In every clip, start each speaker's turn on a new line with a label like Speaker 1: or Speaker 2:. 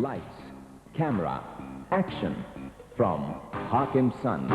Speaker 1: Lights, camera, action from Hakim Son.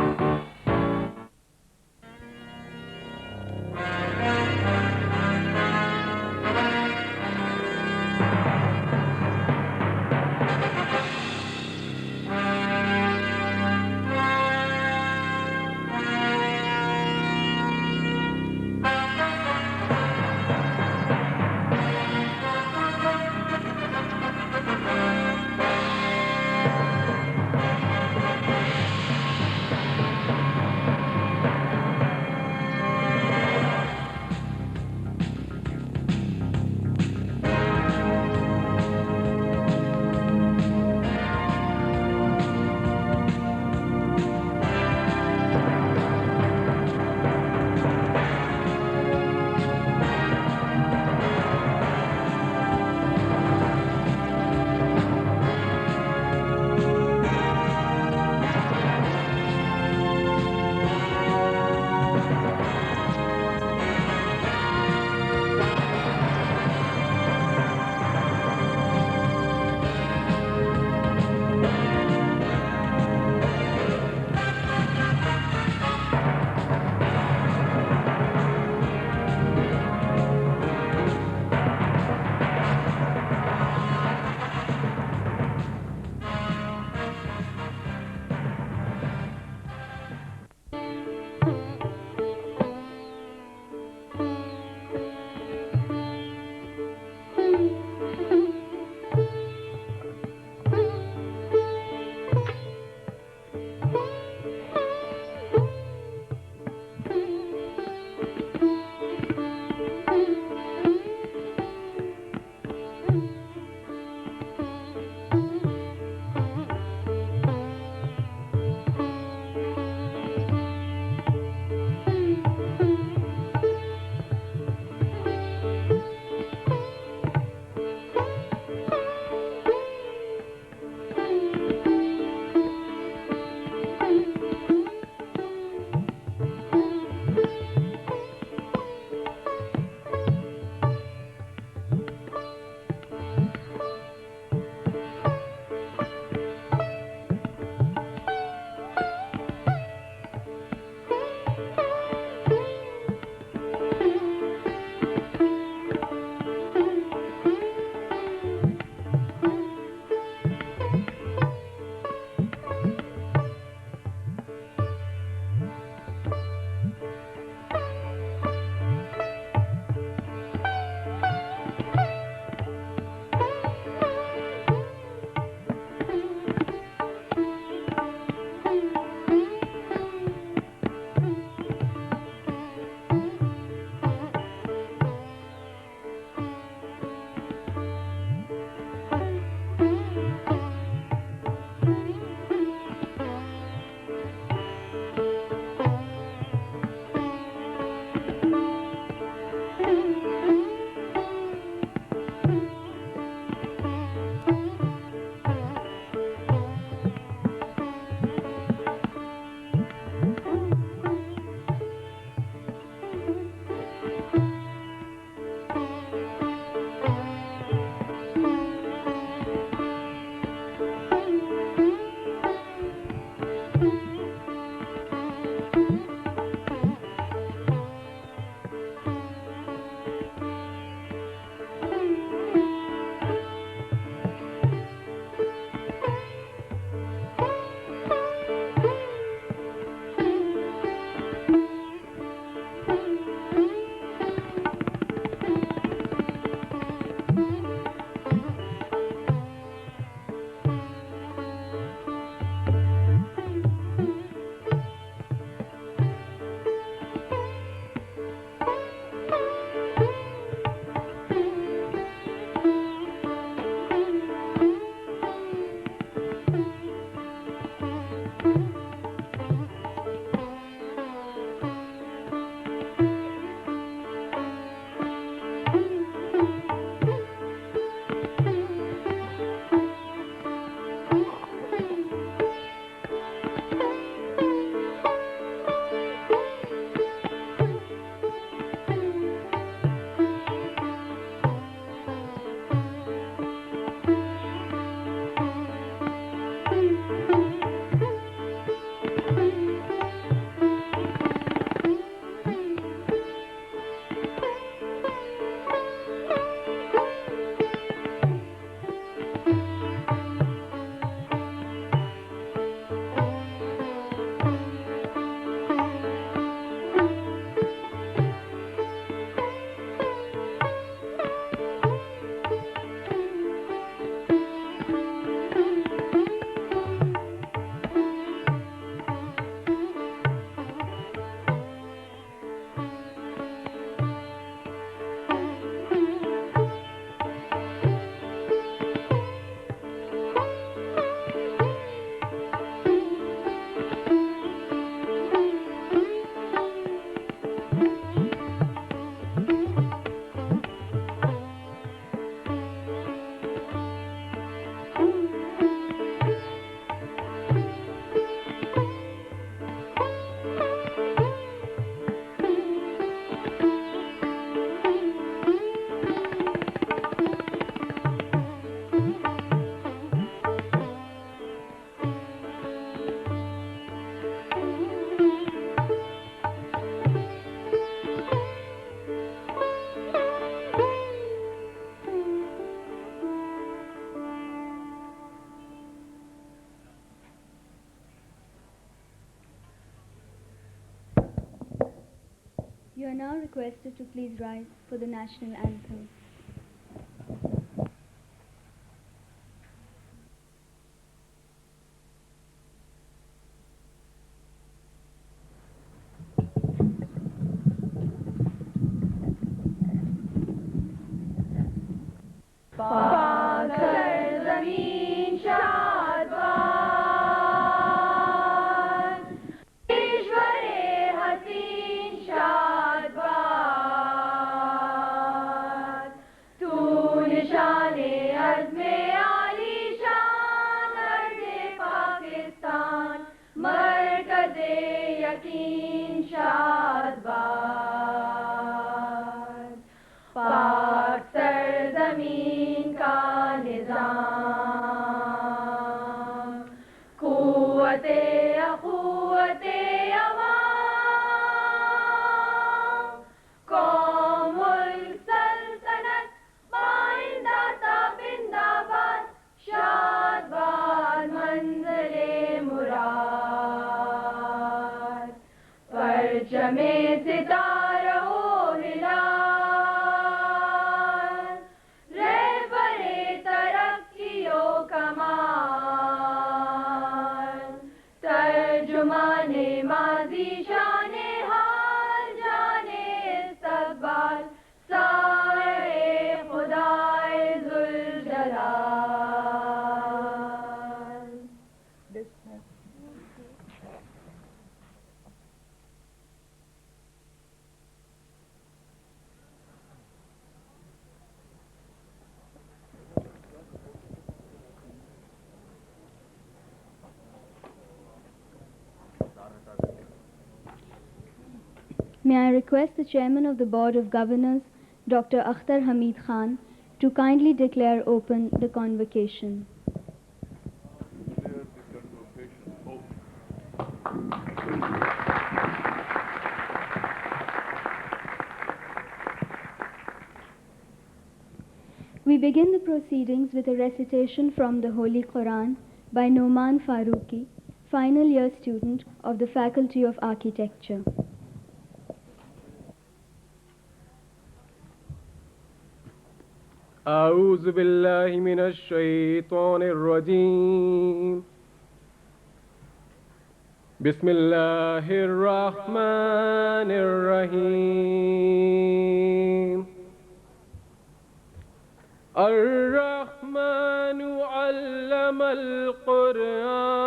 Speaker 2: are now requested to please rise for the national anthem.
Speaker 3: पाकर ज़मीन शादबाद, ईश्वरे हसीन शादबाद, तू निशाने अज़्मे आलीशान अर्ज़े पाकिस्तान, मरकज़े यकीन शादबाद, पाक सरज़मीन का निज़ाम, क़ुव्वते अख़ुव्वते अवाम, कौम मुल्क सल्तनत बाइंदा ता बिंदाबाद, शादबाद मंज़िले मुराद, परचमे सितारों हिलाल, रहबरे तरक्कियों कमाल, तर्जुमाने माज़ी शाने हाल, जाने इस्तक़बाल, साहिब खुदाए ज़ुल जलाल।
Speaker 2: May I request the Chairman of the Board of Governors, Dr. Akhtar Hamid Khan, to kindly declare open the convocation. We begin the proceedings with a recitation from the Holy Quran by Noman Farooqi, final year student of the Faculty of Architecture.
Speaker 4: أعوذ بالله من الشيطان الرجيم بسم الله الرحمن الرحيم الرحمن علم القرآن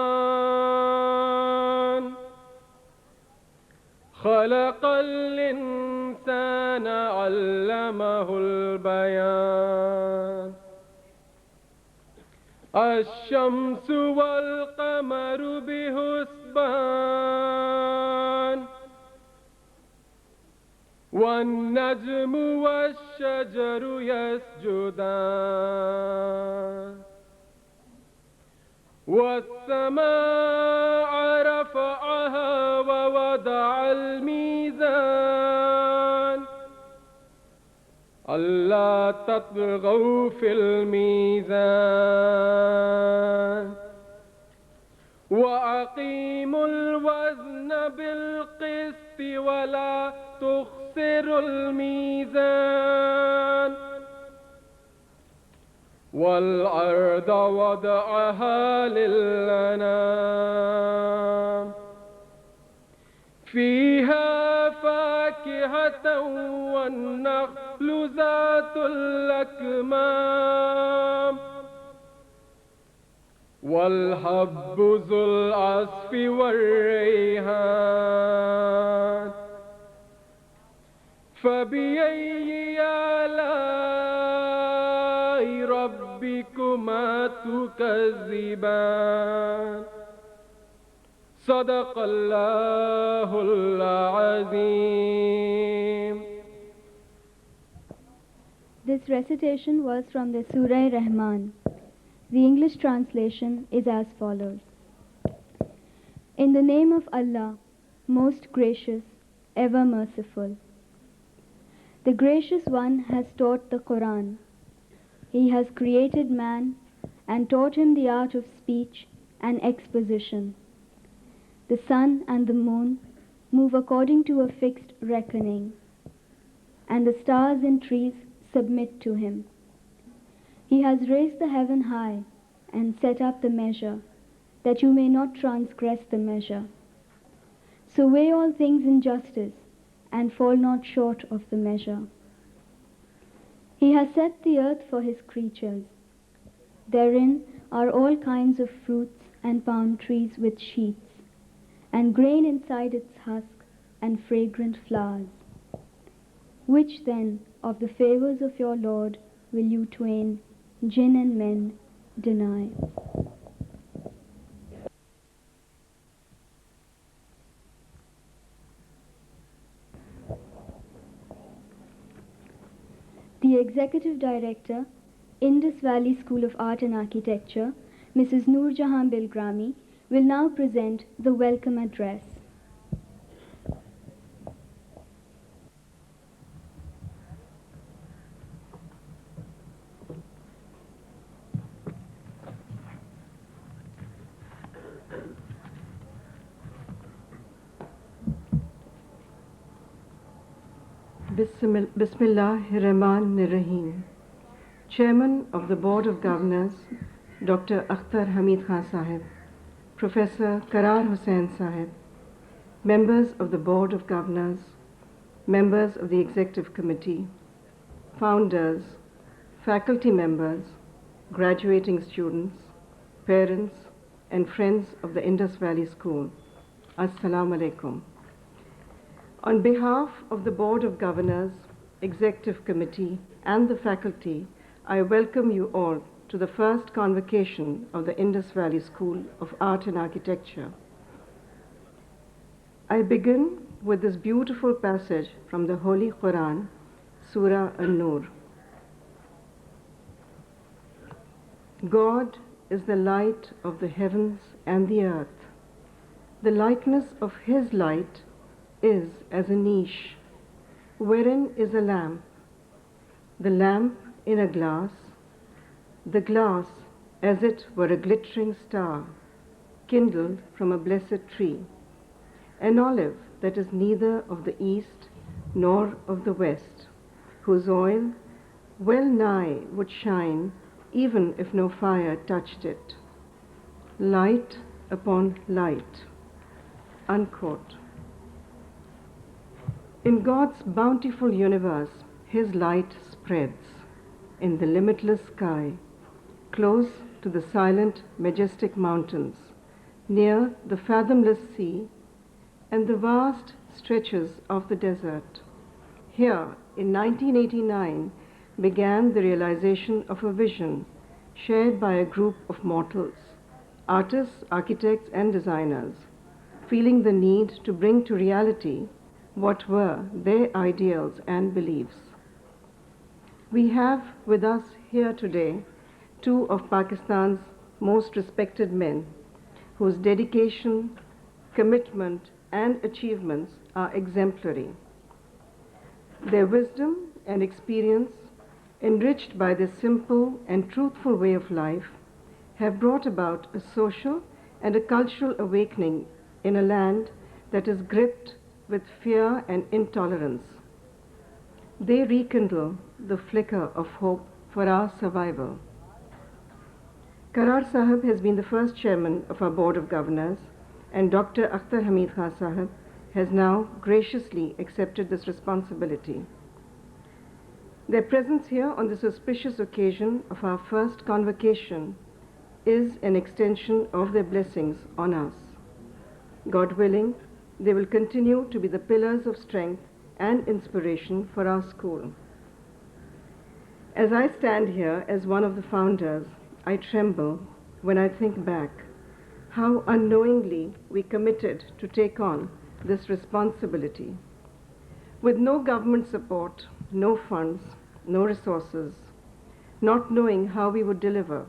Speaker 4: خلق الإنسان علمه البيان الشمس والقمر بحسبان والنجم والشجر يسجدان والسماء رفعها ووضع الميزان ألا تطغوا في الميزان وأقيموا الوزن بالقسط ولا تخسروا الميزان والأرض وضعها للأنام فيها فاكهة والنخل ذات الأكمام والحب ذو العصف والريحان فبأي آلاء ربكما تكذبان صدق الله العظيم.
Speaker 2: This recitation was from the Surah Rahman. The English translation is as follows. In the name of Allah, most gracious, ever merciful. The Gracious One has taught the Quran. He has created man and taught him the art of speech and exposition. The sun and the moon move according to a fixed reckoning. and the stars and trees submit to him. He has raised the heaven high and set up the measure, that you may not transgress the measure. So weigh all things in justice, and fall not short of the measure. He has set the earth for his creatures. Therein are all kinds of fruits and palm trees with sheaths, and grain inside its husk, and fragrant flowers. Which then of the favors of your Lord will you twain, jinn and men, deny? The Executive Director, Indus Valley School of Art and Architecture, Mrs. Noor Jahan Bilgrami, will now present the welcome address.
Speaker 5: Bismillahir-Rahmanir-Rahim. Chairman of the Board of Governors, Dr. Akhtar Hamid Khan Sahib, Professor Karrar Hussain Sahib, members of the Board of Governors, members of the Executive Committee, founders, faculty members, graduating students, parents, and friends of the Indus Valley School. Assalamu alaikum. On behalf of the Board of Governors, Executive Committee, and the faculty, I welcome you all to the first convocation of the Indus Valley School of Art and Architecture. I begin with this beautiful passage from the Holy Quran, Surah An-Nur. God is the light of the heavens and the earth. The lightness of his light is as a niche, wherein is a lamp, the lamp in a glass, the glass as it were a glittering star, kindled from a blessed tree, an olive that is neither of the east nor of the west, whose oil well nigh would shine even if no fire touched it. Light upon light. Unquote. In God's bountiful universe, his light spreads in the limitless sky, close to the silent, majestic mountains, near the fathomless sea, and the vast stretches of the desert. Here, in 1989, began the realization of a vision shared by a group of mortals, artists, architects, and designers, feeling the need to bring to reality what were their ideals and beliefs. We have with us here today two of Pakistan's most respected men, whose dedication, commitment, and achievements are exemplary. Their wisdom and experience, enriched by their simple and truthful way of life, have brought about a social and a cultural awakening in a land that is gripped with fear and intolerance. They rekindle the flicker of hope for our survival. Karrar Sahib has been the first chairman of our Board of Governors, and Dr. Akhtar Hamid Khan Sahib has now graciously accepted this responsibility. Their presence here on this auspicious occasion of our first convocation is an extension of their blessings on us. God willing, they will continue to be the pillars of strength and inspiration for our school. As I stand here as one of the founders, I tremble when I think back how unknowingly we committed to take on this responsibility. With no government support, no funds, no resources, not knowing how we would deliver.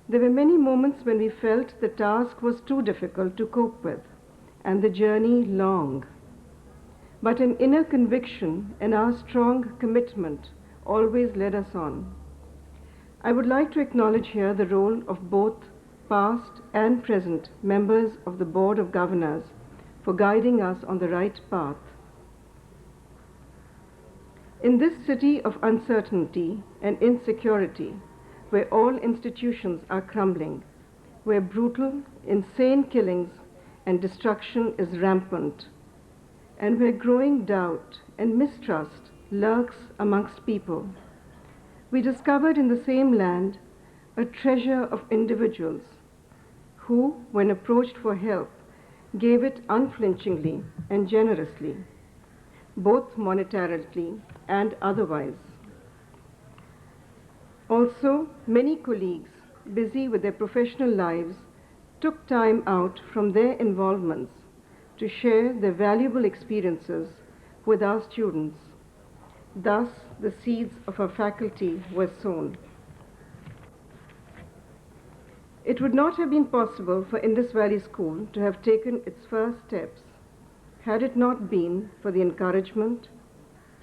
Speaker 5: There were many moments when we felt the task was too difficult to cope with, and the journey long. But an inner conviction and our strong commitment always led us on. I would like to acknowledge here the role of both past and present members of the Board of Governors for guiding us on the right path. In this city of uncertainty and insecurity, where all institutions are crumbling, where brutal, insane killings and destruction is rampant, and where growing doubt and mistrust lurks amongst people, we discovered in the same land a treasure of individuals who, when approached for help, gave it unflinchingly and generously, both monetarily and otherwise. Also, many colleagues, busy with their professional lives, took time out from their involvements to share their valuable experiences with our students. Thus, the seeds of our faculty were sown. It would not have been possible for Indus Valley School to have taken its first steps had it not been for the encouragement,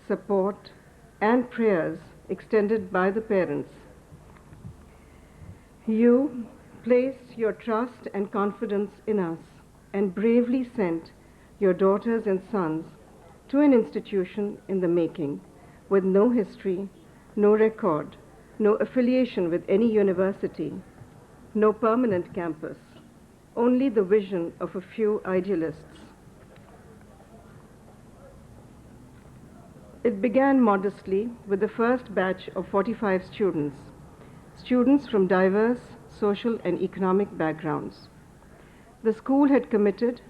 Speaker 5: support, and prayers extended by the parents. You placed your trust and confidence in us and bravely sent your daughters and sons to an institution in the making with no history, no record, no affiliation with any university, no permanent campus, only the vision of a few idealists. It began modestly with the first batch of 45 students from diverse social and economic backgrounds. The school had committed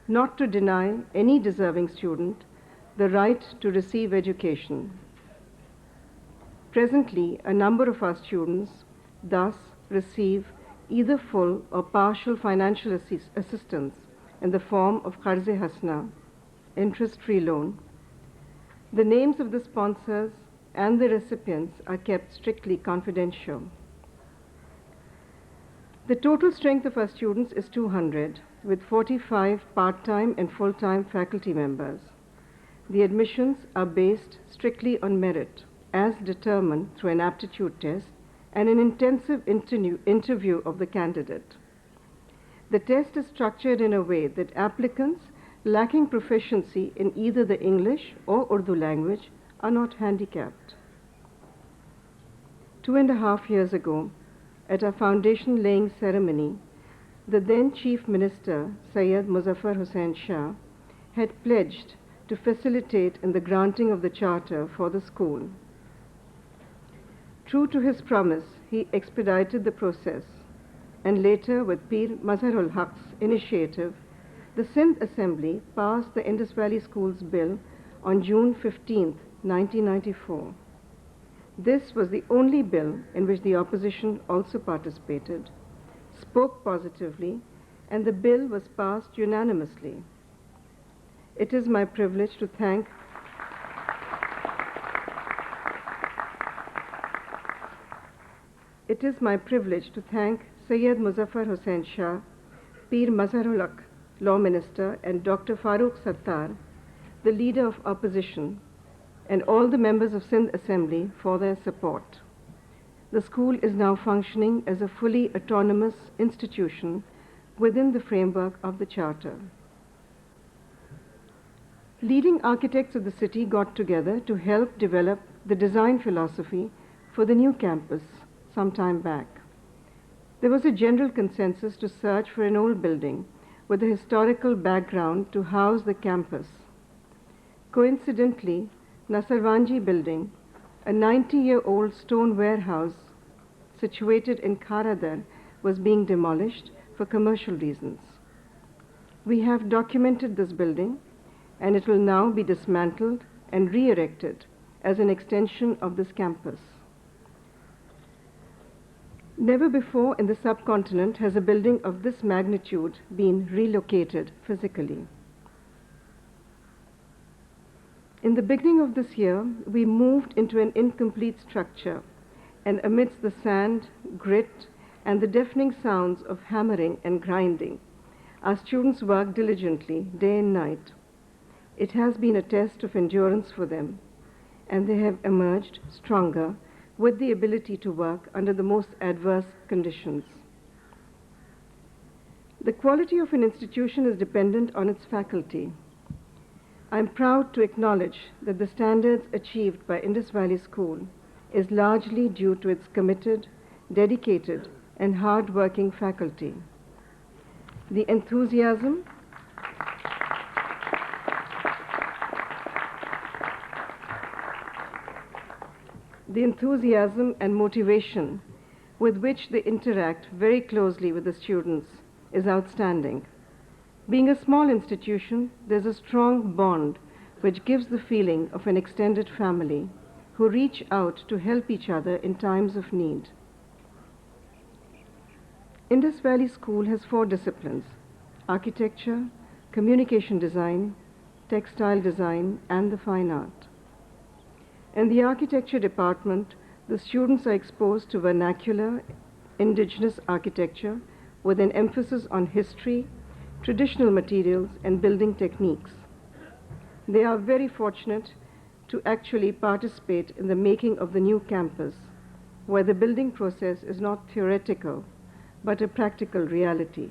Speaker 5: not to deny any deserving student the right to receive education. Presently, a number of our students thus receive either full or partial financial assistance in the form of Qarz-e Hasna, interest-free loan. The names of the sponsors and the recipients are kept strictly confidential. The total strength of our students is 200, with 45 part-time and full-time faculty members. The admissions are based strictly on merit, as determined through an aptitude test and an intensive interview of the candidate. The test is structured in a way that applicants lacking proficiency in either the English or Urdu language are not handicapped. 2.5 years ago, at our foundation laying ceremony, the then Chief Minister, Syed Muzaffar Hussain Shah, had pledged to facilitate in the granting of the charter for the school. True to his promise, he expedited the process, and later, with Pir Mazharul Haq's initiative, the Sindh Assembly passed the Indus Valley Schools Bill on June 15, 1994. This was the only bill in which the opposition also participated, spoke positively, and the bill was passed unanimously. It is my privilege to thank Syed Muzaffar Hussain Shah, Pir Mazharul Haq, Law Minister, and Dr. Farooq Sattar, the leader of opposition, and all the members of Sindh Assembly for their support. The school is now functioning as a fully autonomous institution within the framework of the Charter. Leading architects of the city got together to help develop the design philosophy for the new campus some time back. There was a general consensus to search for an old building with a historical background to house the campus. Coincidentally, Nasarwanji building, a 90-year-old stone warehouse situated in Karrar, was being demolished for commercial reasons. We have documented this building, and it will now be dismantled and re-erected as an extension of this campus. Never before in the subcontinent has a building of this magnitude been relocated physically. In the beginning of this year, we moved into an incomplete structure, and amidst the sand, grit, and the deafening sounds of hammering and grinding, our students worked diligently day and night. It has been a test of endurance for them, and they have emerged stronger with the ability to work under the most adverse conditions. The quality of an institution is dependent on its faculty. I'm proud to acknowledge that the standards achieved by Indus Valley School is largely due to its committed, dedicated, and hard-working faculty. The enthusiasm and motivation with which they interact very closely with the students is outstanding. Being a small institution, there's a strong bond which gives the feeling of an extended family who reach out to help each other in times of need. Indus Valley School has 4 disciplines: architecture, communication design, textile design, and the fine art. In the architecture department, the students are exposed to vernacular, indigenous architecture with an emphasis on history, traditional materials, and building techniques. They are very fortunate to actually participate in the making of the new campus, where the building process is not theoretical, but a practical reality.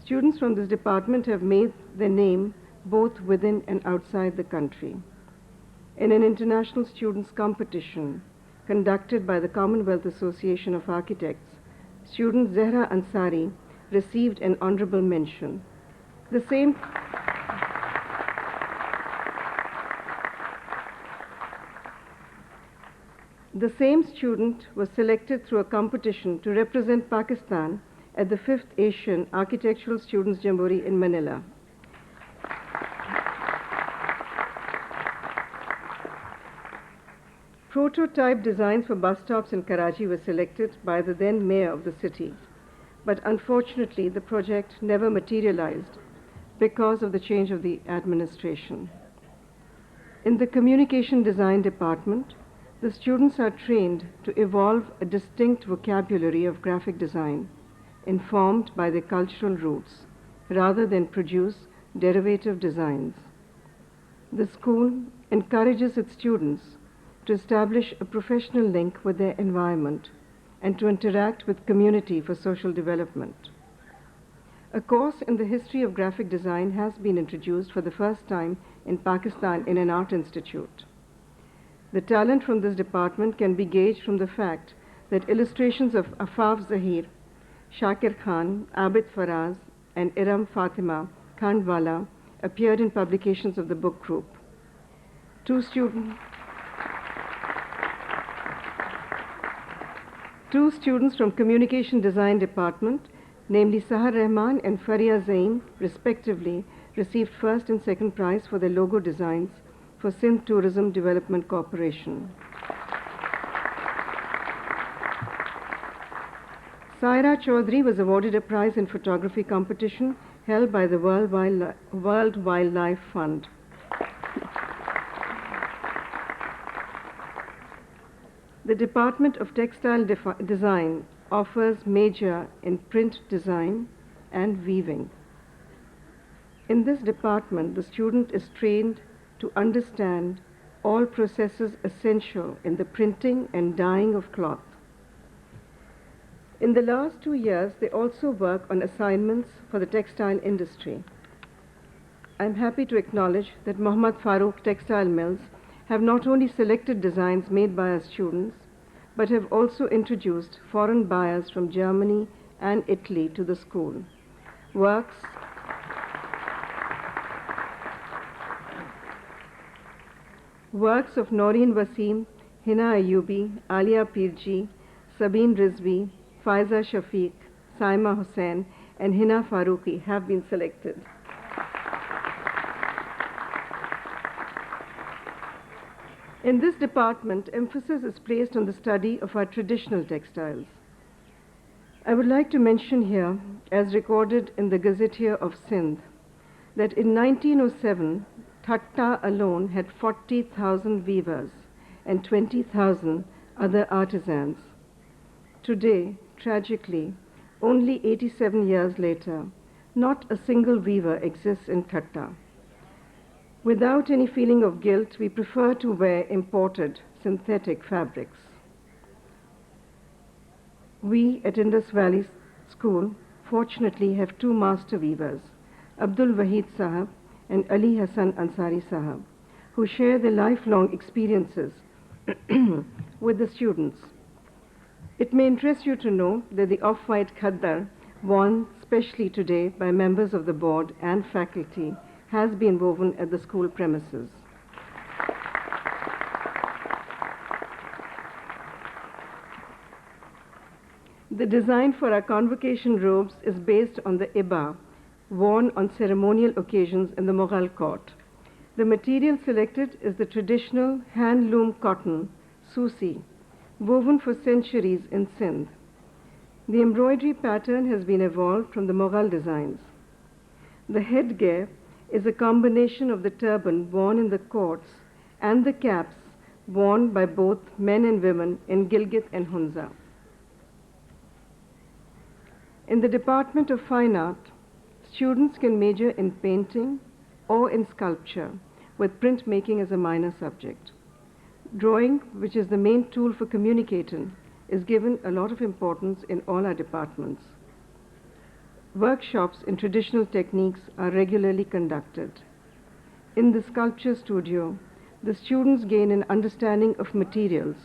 Speaker 5: Students from this department have made their name both within and outside the country. In an international students' competition conducted by the Commonwealth Association of Architects, student Zehra Ansari received an honorable mention. The same student was selected through a competition to represent Pakistan at the 5th Asian Architectural Students' Jamboree in Manila. Prototype designs for bus stops in Karachi were selected by the then mayor of the city, but unfortunately the project never materialized because of the change of the administration. In the communication design department, the students are trained to evolve a distinct vocabulary of graphic design informed by their cultural roots rather than produce derivative designs. The school encourages its students to establish a professional link with their environment and to interact with community for social development. A course in the history of graphic design has been introduced for the first time in Pakistan in an art institute. The talent from this department can be gauged from the fact that illustrations of Afaf Zahir, Shakir Khan, Abid Faraz, and Iram Fatima Khandwala appeared in publications of the book group. Two students from Communication Design Department, namely Sahar Rahman and Faria Zain, respectively, received first and second prize for their logo designs for Sindh Tourism Development Corporation. Saira Chaudhary was awarded a prize in photography competition held by the World Wildlife Fund. The Department of Textile Design offers major in print design and weaving. In this department, the student is trained to understand all processes essential in the printing and dyeing of cloth. In the last 2 years, they also work on assignments for the textile industry. I'm happy to acknowledge that Muhammad Farooq Textile Mills have not only selected designs made by our students, but have also introduced foreign buyers from Germany and Italy to the school. Works of Noreen Wasim, Hina Ayubi, Alia Pirji, Sabeen Rizvi, Faiza Shafiq, Saima Hussain, and Hina Farooqi have been selected. In this department, emphasis is placed on the study of our traditional textiles. I would like to mention here, as recorded in the Gazetteer of Sindh, that in 1907, Thatta alone had 40,000 weavers and 20,000 other artisans. Today, tragically, only 87 years later, not a single weaver exists in Thatta. Without any feeling of guilt, we prefer to wear imported synthetic fabrics. We at Indus Valley School fortunately have 2 master weavers, Abdul Wahid Sahab and Ali Hassan Ansari Sahab, who share their lifelong experiences with the students. It may interest you to know that the off-white khaddar, worn specially today by members of the board and faculty, has been woven at the school premises. The design for our convocation robes is based on the iba, worn on ceremonial occasions in the Mughal court. The material selected is the traditional hand-loom cotton, susi, woven for centuries in Sindh. The embroidery pattern has been evolved from the Mughal designs. The headgear is a combination of the turban worn in the courts and the caps worn by both men and women in Gilgit and Hunza. In the Department of Fine Art, students can major in painting or in sculpture, with printmaking as a minor subject. Drawing, which is the main tool for communicating, is given a lot of importance in all our departments. Workshops in traditional techniques are regularly conducted. In the sculpture studio, the students gain an understanding of materials,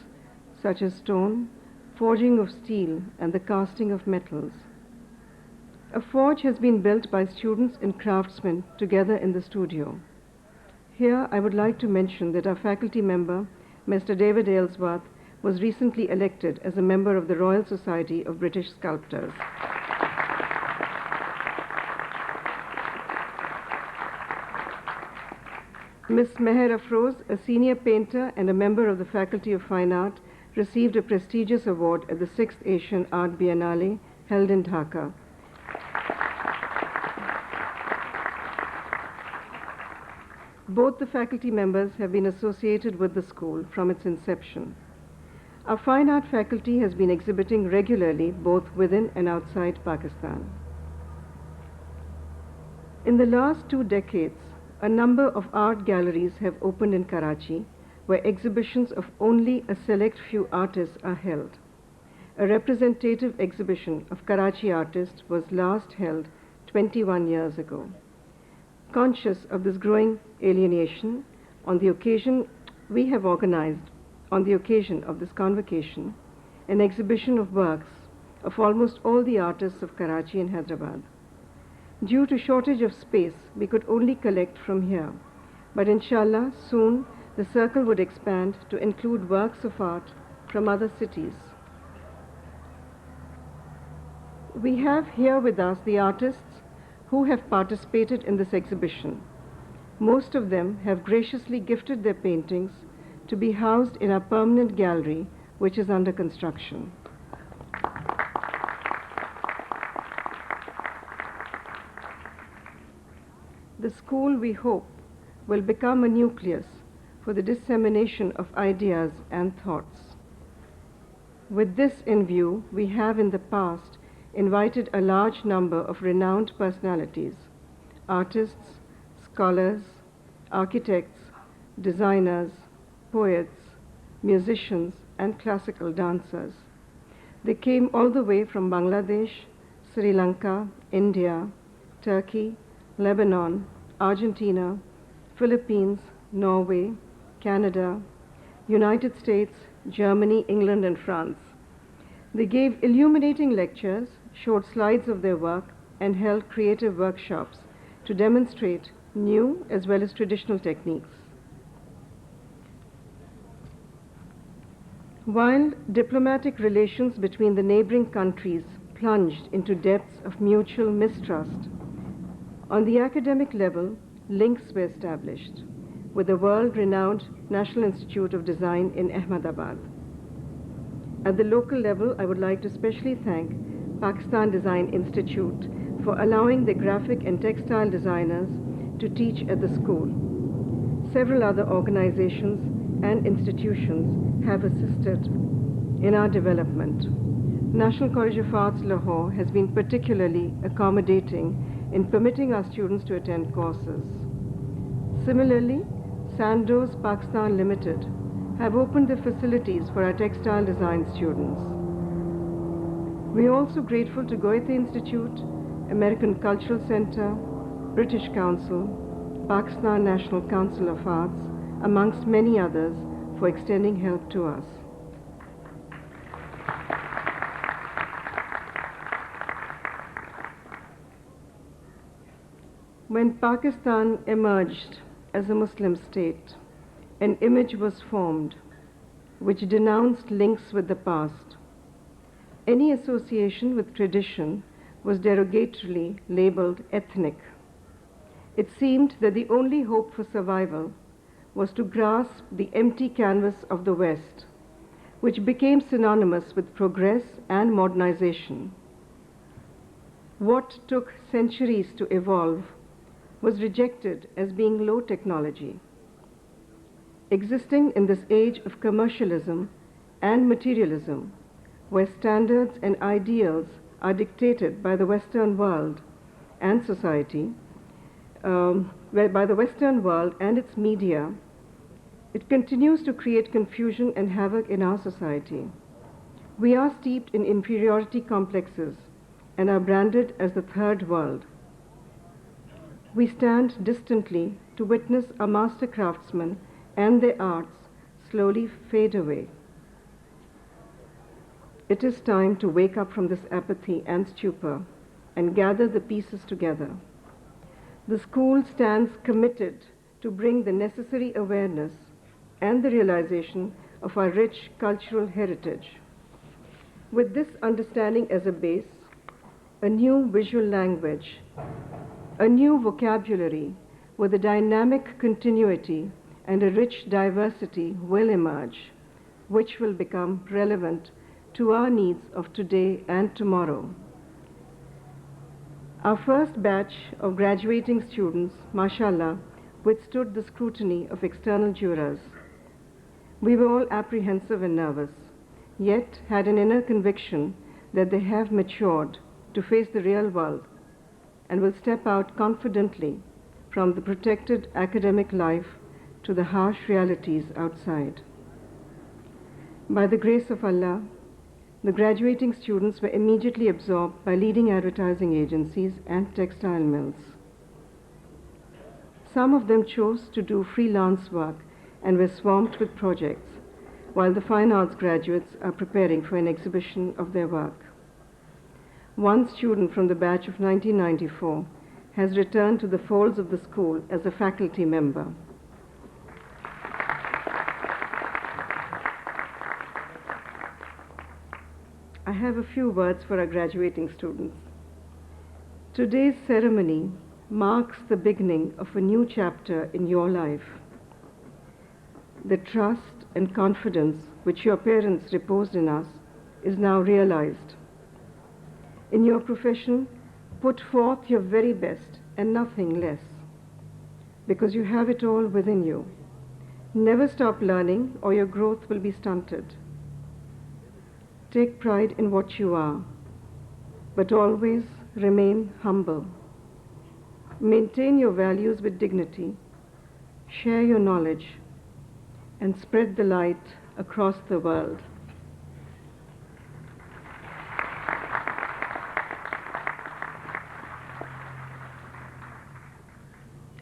Speaker 5: such as stone, forging of steel, and the casting of metals. A forge has been built by students and craftsmen together in the studio. Here, I would like to mention that our faculty member, Mr. David Aylesworth, was recently elected as a member of the Royal Society of British Sculptors. Miss Meher Afroz, a senior painter and a member of the Faculty of Fine Art, received a prestigious award at the 6th Asian Art Biennale held in Dhaka. Both the faculty members have been associated with the school from its inception. Our fine art faculty has been exhibiting regularly both within and outside Pakistan. In the last 2 decades, a number of art galleries have opened in Karachi, where exhibitions of only a select few artists are held. A representative exhibition of Karachi artists was last held 21 years ago. Conscious of this growing alienation, on the occasion we have organized, on the occasion of this convocation, an exhibition of works of almost all the artists of Karachi and Hyderabad. Due to shortage of space, we could only collect from here, but inshallah soon the circle would expand to include works of art from other cities. We have here with us the artists who have participated in this exhibition. Most of them have graciously gifted their paintings to be housed in our permanent gallery, which is under construction. The school, we hope, will become a nucleus for the dissemination of ideas and thoughts. With this in view, we have in the past invited a large number of renowned personalities, artists, scholars, architects, designers, poets, musicians, and classical dancers. They came all the way from Bangladesh, Sri Lanka, India, Turkey, Lebanon, Argentina, Philippines, Norway, Canada, United States, Germany, England, and France. They gave illuminating lectures, showed slides of their work, and held creative workshops to demonstrate new as well as traditional techniques. While diplomatic relations between the neighboring countries plunged into depths of mutual mistrust, on the academic level, links were established with the world-renowned National Institute of Design in Ahmedabad. At the local level, I would like to specially thank Pakistan Design Institute for allowing the graphic and textile designers to teach at the school. Several other organizations and institutions have assisted in our development. National College of Arts, Lahore has been particularly accommodating in permitting our students to attend courses. Similarly, Sandoz Pakistan Limited have opened their facilities for our textile design students. We are also grateful to Goethe Institute, American Cultural Center, British Council, Pakistan National Council of Arts, amongst many others, for extending help to us. When Pakistan emerged as a Muslim state, an image was formed which denounced links with the past. Any association with tradition was derogatorily labeled ethnic. It seemed that the only hope for survival was to grasp the empty canvas of the West, which became synonymous with progress and modernization. What took centuries to evolve was rejected as being low technology. Existing in this age of commercialism and materialism, where standards and ideals are dictated by the Western world and society, by the Western world and its media, it continues to create confusion and havoc in our society. We are steeped in inferiority complexes and are branded as the third world. We stand distantly to witness our master craftsmen and their arts slowly fade away. It is time to wake up from this apathy and stupor and gather the pieces together. The school stands committed to bring the necessary awareness and the realization of our rich cultural heritage. With this understanding as a base, a new visual language, a new vocabulary with a dynamic continuity and a rich diversity will emerge, which will become relevant to our needs of today and tomorrow. Our first batch of graduating students, mashallah, withstood the scrutiny of external jurors. We were all apprehensive and nervous, yet had an inner conviction that they have matured to face the real world and will step out confidently from the protected academic life to the harsh realities outside. By the grace of Allah, the graduating students were immediately absorbed by leading advertising agencies and textile mills. Some of them chose to do freelance work and were swamped with projects, while the fine arts graduates are preparing for an exhibition of their work. One student from the batch of 1994 has returned to the folds of the school as a faculty member. I have a few words for our graduating students. Today's ceremony marks the beginning of a new chapter in your life. The trust and confidence which your parents reposed in us is now realized. In your profession, put forth your very best and nothing less, because you have it all within you. Never stop learning or your growth will be stunted. Take pride in what you are, but always remain humble. Maintain your values with dignity, share your knowledge, and spread the light across the world.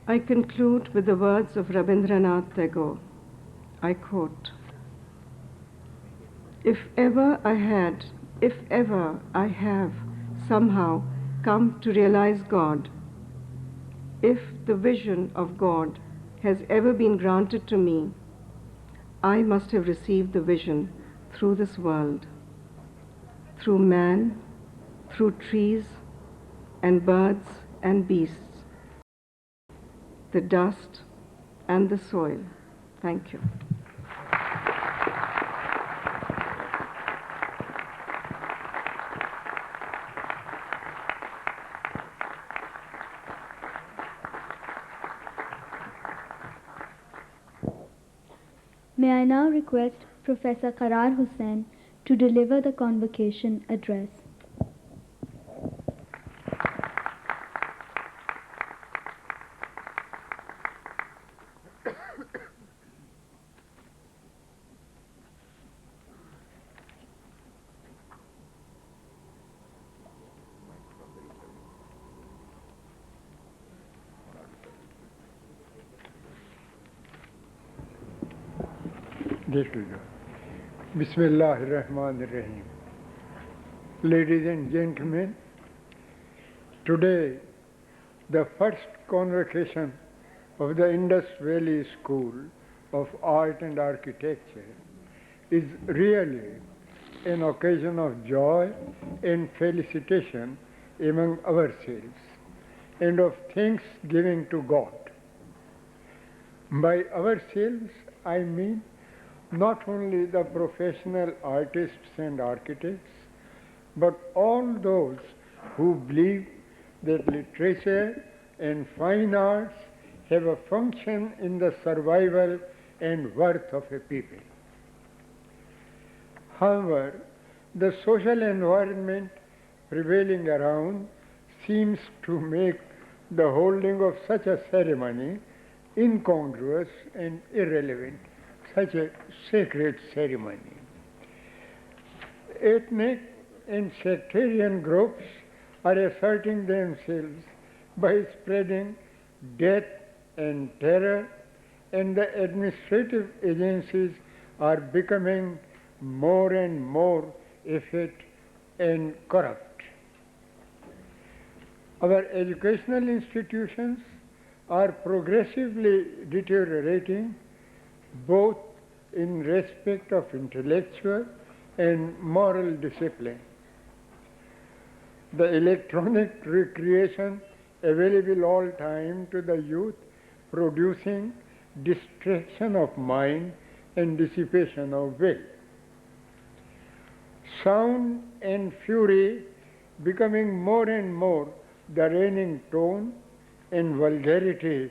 Speaker 5: I conclude with the words of Rabindranath Tagore. I quote, If ever I have somehow come to realize God, if the vision of God has ever been granted to me, I must have received the vision through this world, through man, through trees and birds and beasts, the dust and the soil. Thank you.
Speaker 2: May I now request Professor Karrar Hussain to deliver the convocation address.
Speaker 6: This will go. Bismillahir Rahmanir Rahim. Ladies and gentlemen, today the first convocation of the Indus Valley School of Art and Architecture is really an occasion of joy and felicitation among ourselves and of thanksgiving to God. By ourselves, I mean not only the professional artists and architects, but all those who believe that literature and fine arts have a function in the survival and worth of a people. However, the social environment prevailing around seems to make the holding of such a ceremony incongruous and irrelevant, such a sacred ceremony. Ethnic and sectarian groups are asserting themselves by spreading death and terror, and the administrative agencies are becoming more and more effete and corrupt. Our educational institutions are progressively deteriorating both in respect of intellectual and moral discipline. The electronic recreation available all time to the youth, producing distraction of mind and dissipation of will. Sound and fury becoming more and more the reigning tone, and vulgarity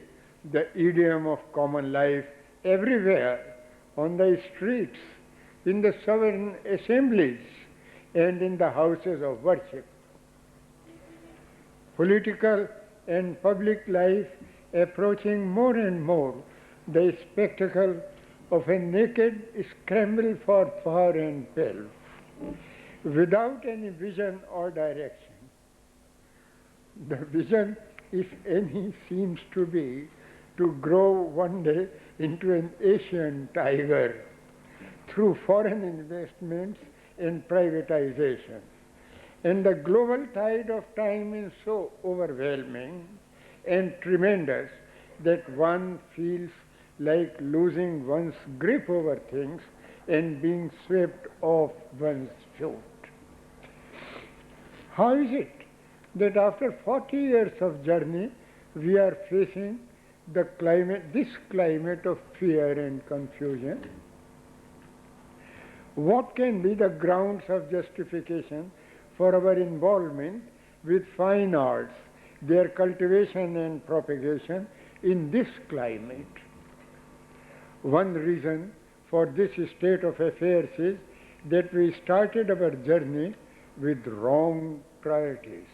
Speaker 6: the idiom of common life everywhere, on the streets, in the sovereign assemblies, and in the houses of worship. Political and public life approaching more and more the spectacle of a naked scramble for power and pelf, without any vision or direction. The vision, if any, seems to be to grow one day into an Asian tiger through foreign investments and privatization. And the global tide of time is so overwhelming and tremendous that one feels like losing one's grip over things and being swept off one's feet. How is it that after 40 years of journey, we are facing this climate of fear and confusion? What can be the grounds of justification for our involvement with fine arts, their cultivation and propagation in this climate? One reason for this state of affairs is that we started our journey with wrong priorities.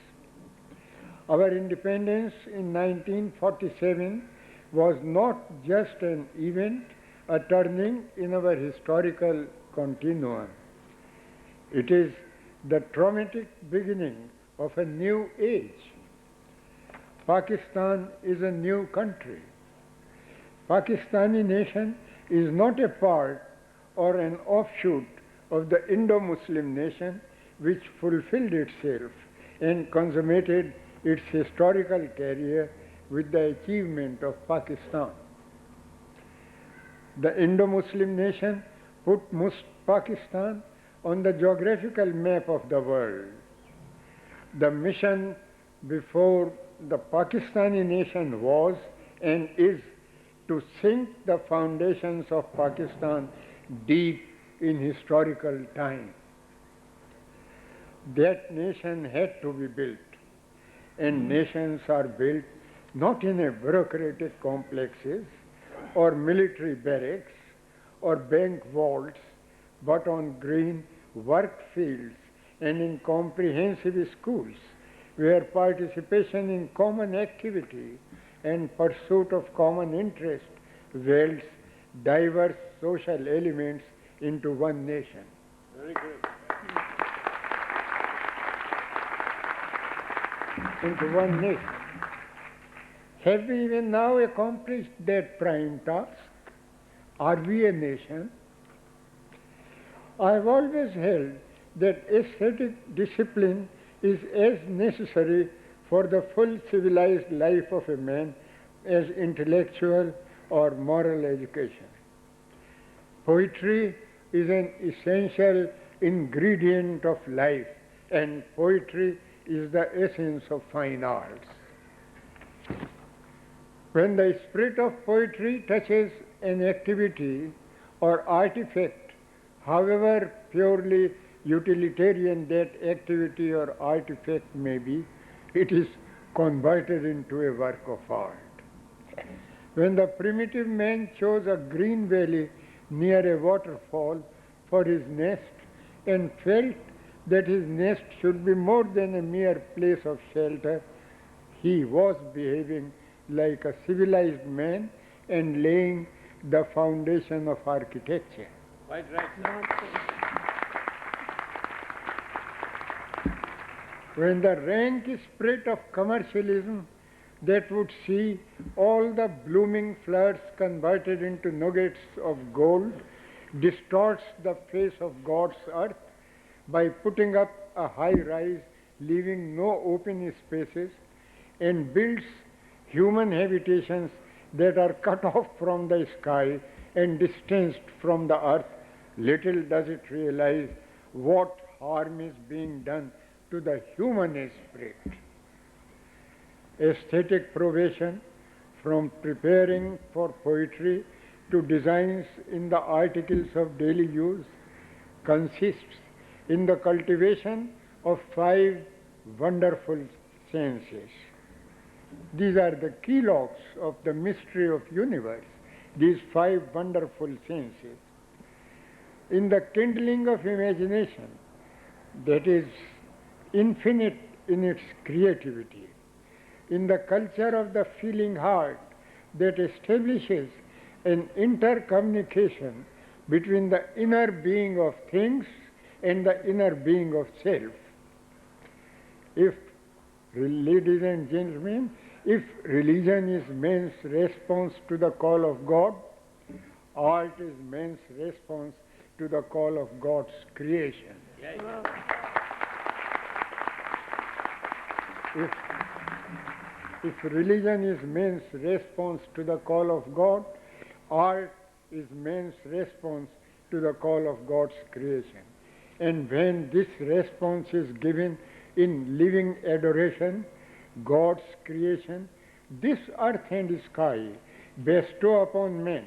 Speaker 6: Our independence in 1947 was not just an event, a turning in our historical continuum. It is the traumatic beginning of a new age. Pakistan is a new country. Pakistani nation is not a part or an offshoot of the Indo-Muslim nation which fulfilled itself and consummated its historical career with the achievement of Pakistan. The Indo-Muslim nation put Pakistan on the geographical map of the world. The mission before the Pakistani nation was and is to sink the foundations of Pakistan deep in historical time. That nation had to be built, and nations are built not in a bureaucratic complexes or military barracks or bank vaults, but on green work fields and in comprehensive schools where participation in common activity and pursuit of common interest welds diverse social elements into one nation. Very good. Into one nation. Have we even now accomplished that prime task? Are we a nation? I have always held that aesthetic discipline is as necessary for the full civilized life of a man as intellectual or moral education. Poetry is an essential ingredient of life, and poetry is the essence of fine arts. When the spirit of poetry touches an activity or artifact, however purely utilitarian that activity or artifact may be, it is converted into a work of art. When the primitive man chose a green valley near a waterfall for his nest and felt that his nest should be more than a mere place of shelter, he was behaving like a civilized man and laying the foundation of architecture.
Speaker 4: Quite right, sir.
Speaker 6: When the rank spirit of commercialism that would see all the blooming flowers converted into nuggets of gold distorts the face of God's earth by putting up a high rise, leaving no open spaces, and builds human habitations that are cut off from the sky and distanced from the earth, little does it realize what harm is being done to the human spirit. Aesthetic probation, from preparing for poetry to designs in the articles of daily use, consists in the cultivation of 5 wonderful senses. These are the keylogs of the mystery of universe, these 5 wonderful senses. In the kindling of imagination, that is infinite in its creativity, in the culture of the feeling heart that establishes an intercommunication between the inner being of things and the inner being of self. If, ladies and gentlemen, if religion is man's response to the call of God, art is man's response to the call of God's creation. If religion is man's response to the call of God, art is man's response to the call of God's creation. And when this response is given in living adoration, God's creation, this earth and sky bestow upon men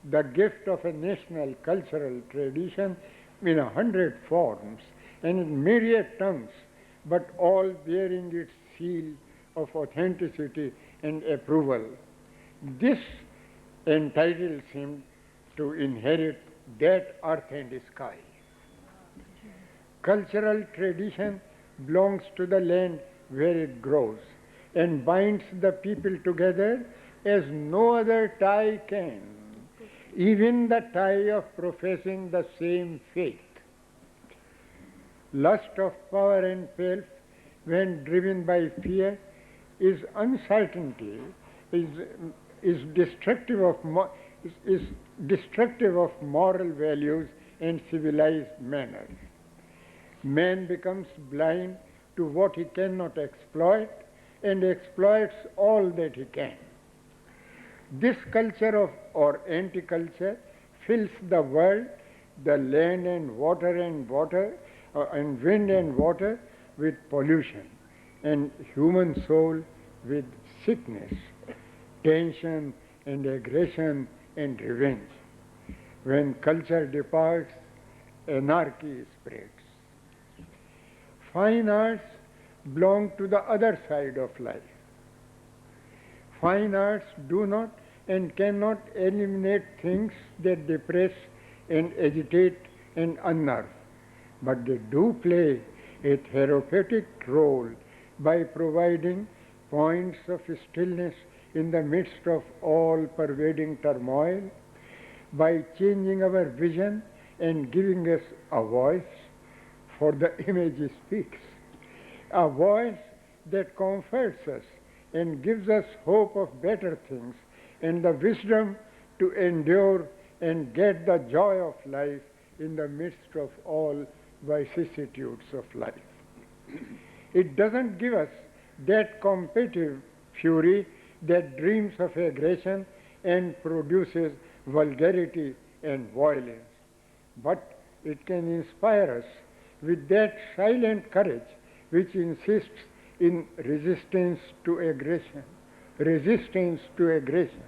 Speaker 6: the gift of a national cultural tradition in 100 forms and in myriad tongues, but all bearing its seal of authenticity and approval. This entitles him to inherit that earth and sky. Cultural tradition belongs to the land where it grows and binds the people together as no other tie can, even the tie of professing the same faith. Lust of power and pelf, when driven by fear, is uncertainty, is destructive of moral values and civilized manners. Man becomes blind to what he cannot exploit and exploits all that he can. This culture or anti-culture fills the world, the land and water and wind and water with pollution, and human soul with sickness, tension and aggression and revenge. When culture departs, anarchy spreads. Fine arts belong to the other side of life. Fine arts do not and cannot eliminate things that depress and agitate and unnerve, but they do play a therapeutic role by providing points of stillness in the midst of all pervading turmoil, by changing our vision and giving us a voice, for the image speaks, a voice that comforts us and gives us hope of better things and the wisdom to endure and get the joy of life in the midst of all vicissitudes of life. It doesn't give us that competitive fury that dreams of aggression and produces vulgarity and violence, but it can inspire us with that silent courage which insists in resistance to aggression. Resistance to aggression.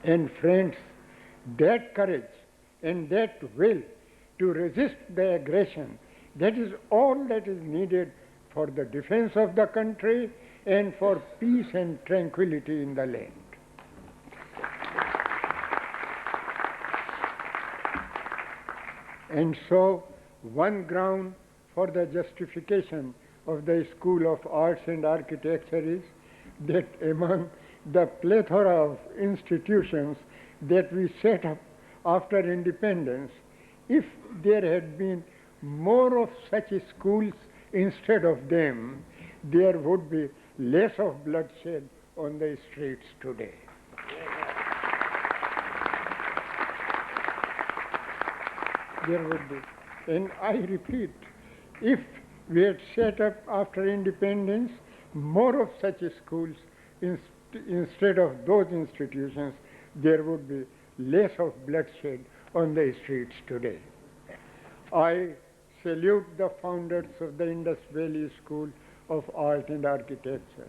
Speaker 6: And friends, that courage and that will to resist the aggression, that is all that is needed for the defense of the country and for peace and tranquility in the land. And so, one ground for the justification of the School of Arts and Architecture is that among the plethora of institutions that we set up after independence, if there had been more of such schools instead of them, there would be less of bloodshed on the streets today. There would be. And I repeat, if we had set up after independence more of such schools instead of those institutions, there would be less of bloodshed on the streets today. I salute the founders of the Indus Valley School of Art and Architecture.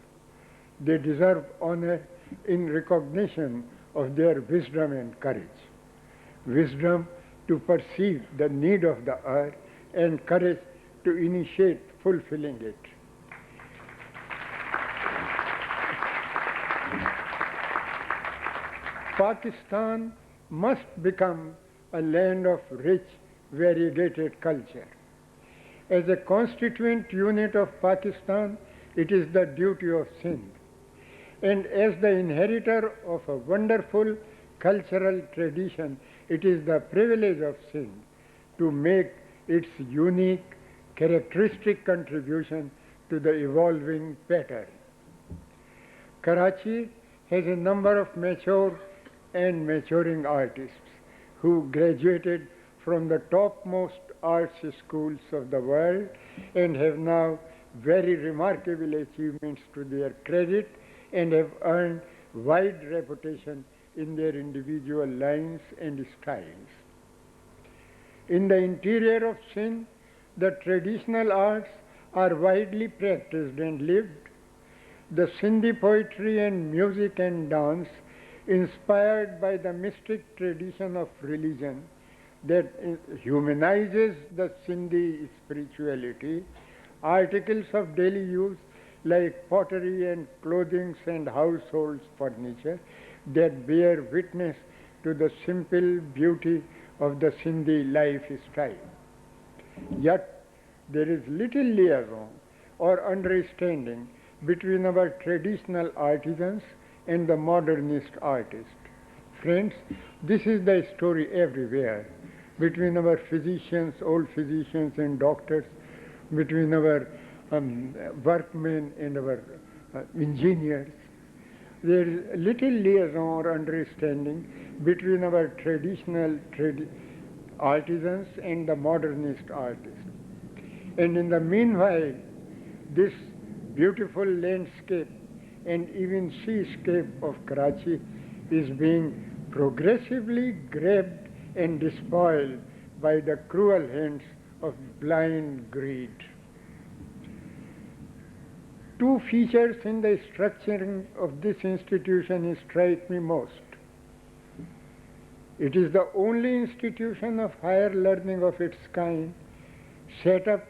Speaker 6: They deserve honor in recognition of their wisdom and courage. Wisdom to perceive the need of the earth and courage to initiate fulfilling it. Pakistan must become a land of rich, variegated culture. As a constituent unit of Pakistan, it is the duty of Sindh. And as the inheritor of a wonderful cultural tradition, it is the privilege of Sindh to make its unique, characteristic contribution to the evolving pattern. Karachi has a number of mature and maturing artists who graduated from the topmost arts schools of the world and have now very remarkable achievements to their credit and have earned wide reputation in their individual lines and styles. In the interior of Sindh, the traditional arts are widely practiced and lived. The Sindhi poetry and music and dance, inspired by the mystic tradition of religion that humanizes the Sindhi spirituality, articles of daily use like pottery and clothing and household furniture that bear witness to the simple beauty of the Sindhi lifestyle. Yet there is little liaison or understanding between our traditional artisans and the modernist artist. Friends, this is the story everywhere, between our physicians, old physicians and doctors, between our workmen and our engineers. There is little liaison or understanding between our traditional artisans and the modernist artists. And in the meanwhile, this beautiful landscape and even seascape of Karachi is being progressively grabbed and despoiled by the cruel hands of blind greed. Two features in the structuring of this institution strike me most. It is the only institution of higher learning of its kind set up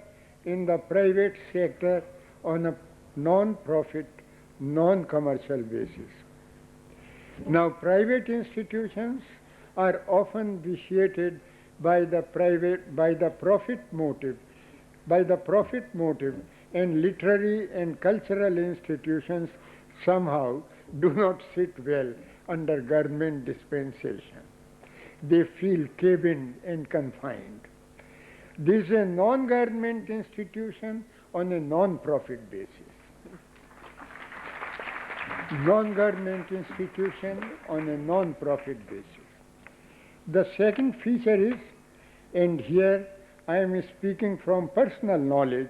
Speaker 6: in the private sector on a non-profit, non-commercial basis. Now, private institutions are often vitiated by the profit motive, and literary and cultural institutions somehow do not sit well under government dispensation. They feel cabined and confined. This is a non-government institution on a non-profit basis. Non-government institution on a non-profit basis. The second feature is and here I am speaking from personal knowledge,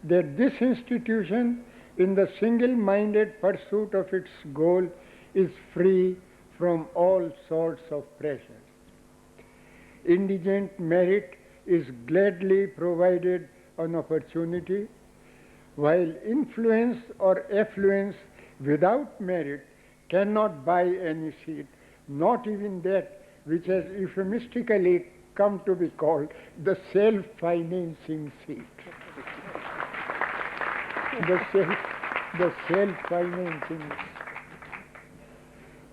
Speaker 6: that this institution, in the single-minded pursuit of its goal, is free from all sorts of pressure. Indigent merit is gladly provided an opportunity, while influence or affluence without merit cannot buy any seat, not even that which has euphemistically come to be called the self-financing seat. the self-financing.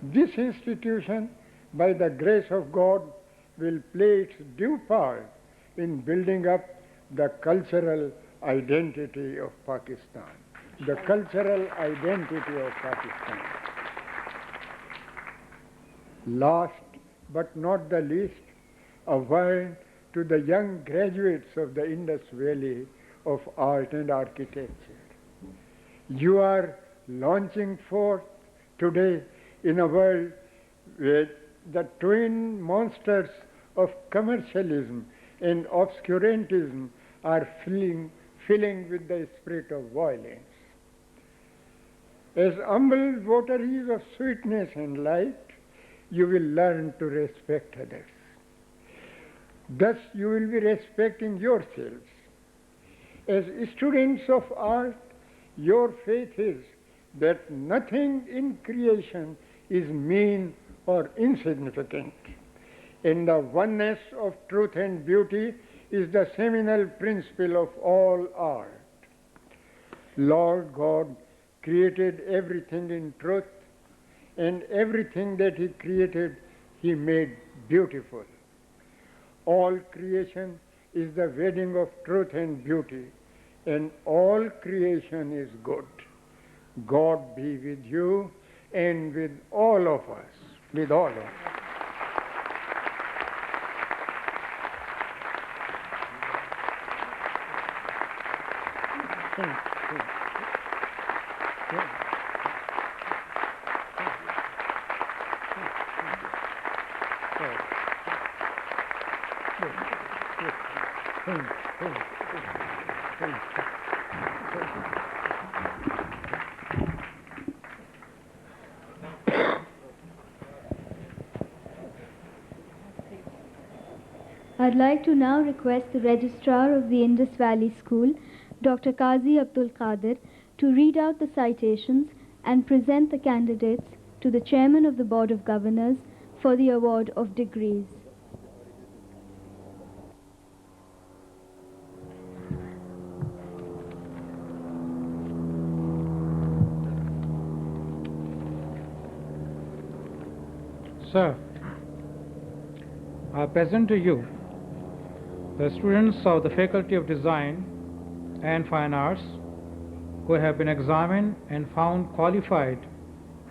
Speaker 6: This institution, by the grace of God, will play its due part in building up the cultural identity of Pakistan. The cultural identity of Pakistan. Last but not the least, a word to the young graduates of the Indus Valley of Art and Architecture. You are launching forth today in a world where the twin monsters of commercialism and obscurantism are filling with the spirit of violence. As humble votaries of sweetness and light, you will learn to respect others. Thus you will be respecting yourselves. As students of art, your faith is that nothing in creation is mean or insignificant, and the oneness of truth and beauty is the seminal principle of all art. Lord God created everything in truth, and everything that He created, He made beautiful. All creation is the wedding of truth and beauty, and all creation is good. God be with you and with all of us, with all of us.
Speaker 2: I'd like to now request the Registrar of the Indus Valley School, Dr. Qazi Abdul Qadir, to read out the citations and present the candidates to the Chairman of the Board of Governors for the award of degrees.
Speaker 7: Sir, I present to you the students of the Faculty of Design and Fine Arts who have been examined and found qualified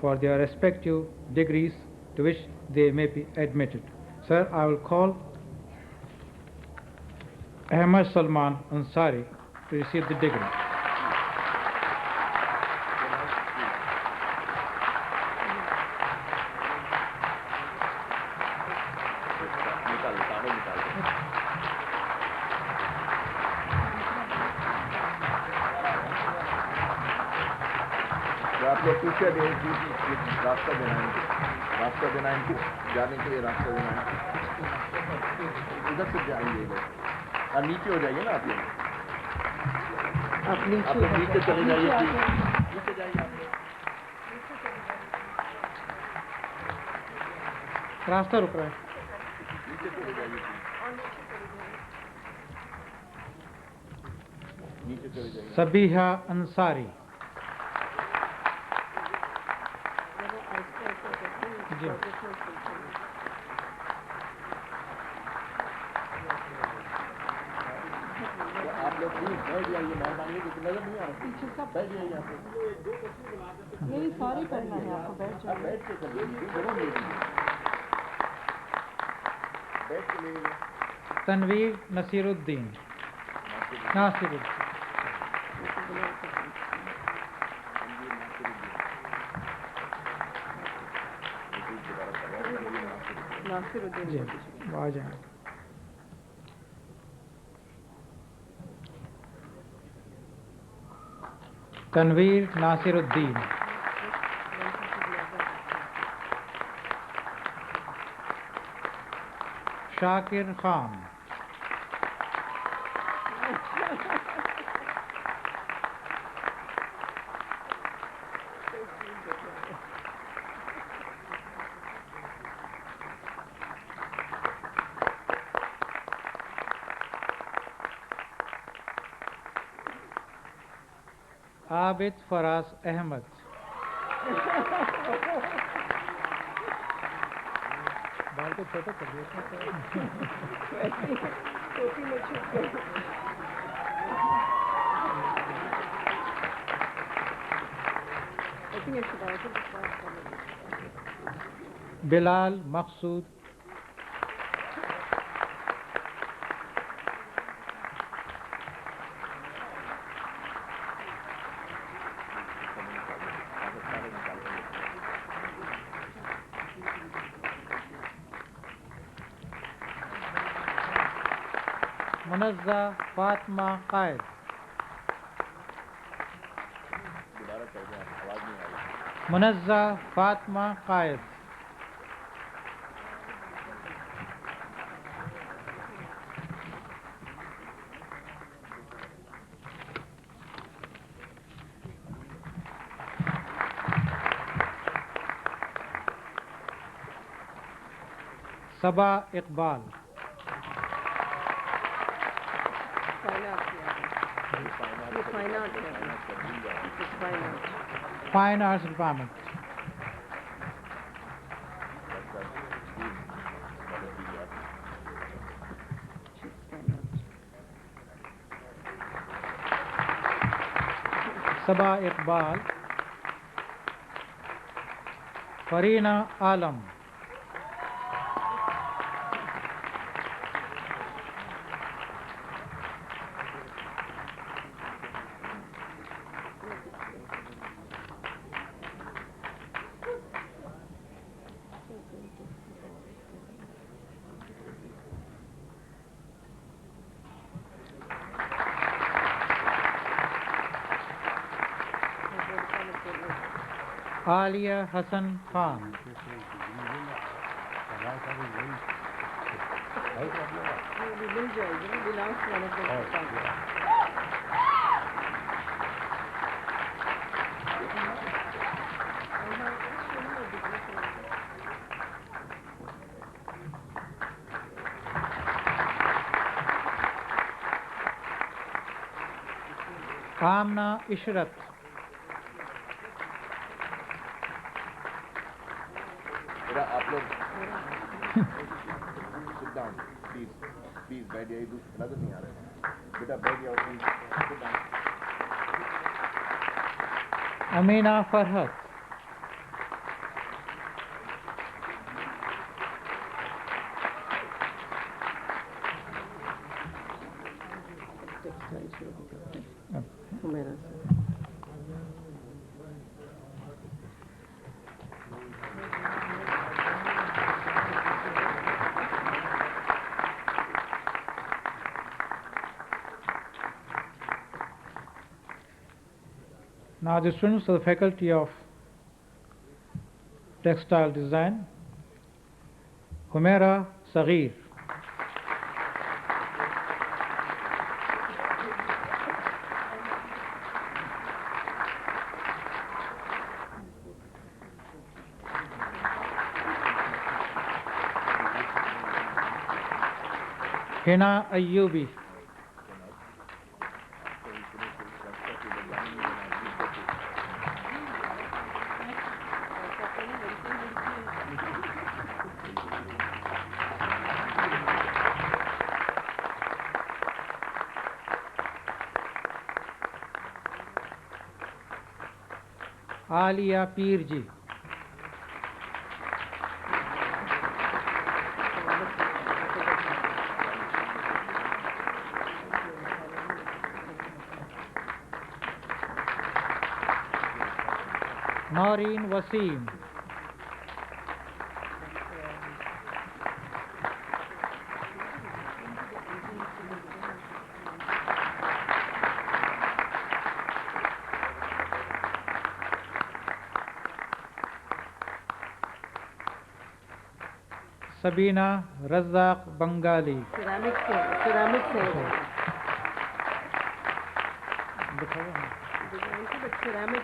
Speaker 7: for their respective degrees to which they may be admitted. Sir, I will call Ahmad Salman Ansari to receive the degree.
Speaker 8: आप लोग पूछे थे रास्ता देना इनको जाने के लिए रास्ता देना है इधर से जाएंगे और नीचे हो जाइए ना आप लोग आप लोग नीचे चले जाइए नीचे जाइए आप लोग
Speaker 7: रास्ता रुक रहा है
Speaker 8: नीचे चले जाइए नीचे चले जाइए
Speaker 7: सबीहा अंसारी जी
Speaker 8: आप लोग प्लीज बैठ जाइए मेहरबानी की नजर नहीं आ रहा पीछे सब बैठ जाइए आप लोग
Speaker 5: नहीं सॉरी करना है आपको बैठ जाओ
Speaker 8: बैठ के चलिए जरूर लीजिए बैठ के लीजिए
Speaker 7: तनवीर नसीरुद्दीन
Speaker 5: नासिरुद्दीन
Speaker 7: जी आ जाए Tanveer Nasiruddin, Shakir Khan, Abid Faraz Ahmed, बाल को छोटा कर दिया Bilal Maqsood, Munazza Fatma Qaid, Munazza Fatma Qaid, Sabah Iqbal, Fine Arts Department, Sabah Iqbal, Farina Alam, Alia Hassan Khan, Amna Ishrat,
Speaker 8: आप लोग sit down, please बैठ जाइए, नजर नहीं आ रहा है, बेटा बैठ जाओ please, sit down.
Speaker 7: Amina Farhat, Now the students of the Faculty of Textile Design, Humaira Saghir, Hina Ayyubi, Alia Pirji, Noreen Wasim, Sabina Razzaq Bengali.
Speaker 5: Ceramic ceramic ceramic.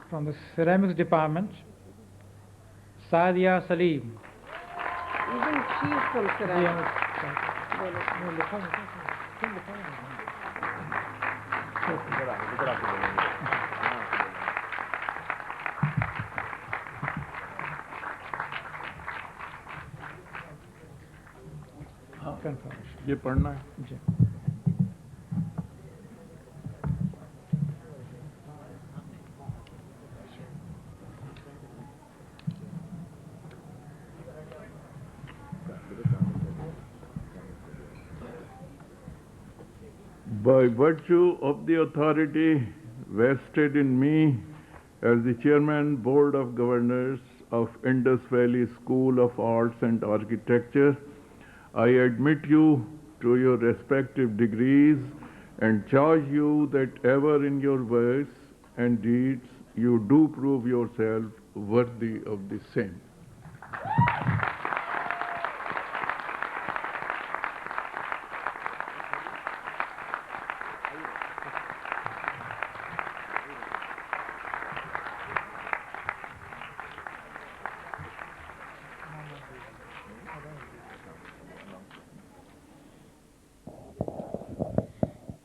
Speaker 7: From the ceramics department, Sadia Salim.
Speaker 5: Even she is from ceramic.
Speaker 8: इधर आके बोलेंगे
Speaker 7: Confirmation.
Speaker 8: ये पढ़ना है
Speaker 7: जी.
Speaker 9: By virtue of the authority vested in me as the Chairman Board of Governors of Indus Valley School of Arts and Architecture, I admit you to your respective degrees and charge you that ever in your words and deeds you do prove yourself worthy of the same.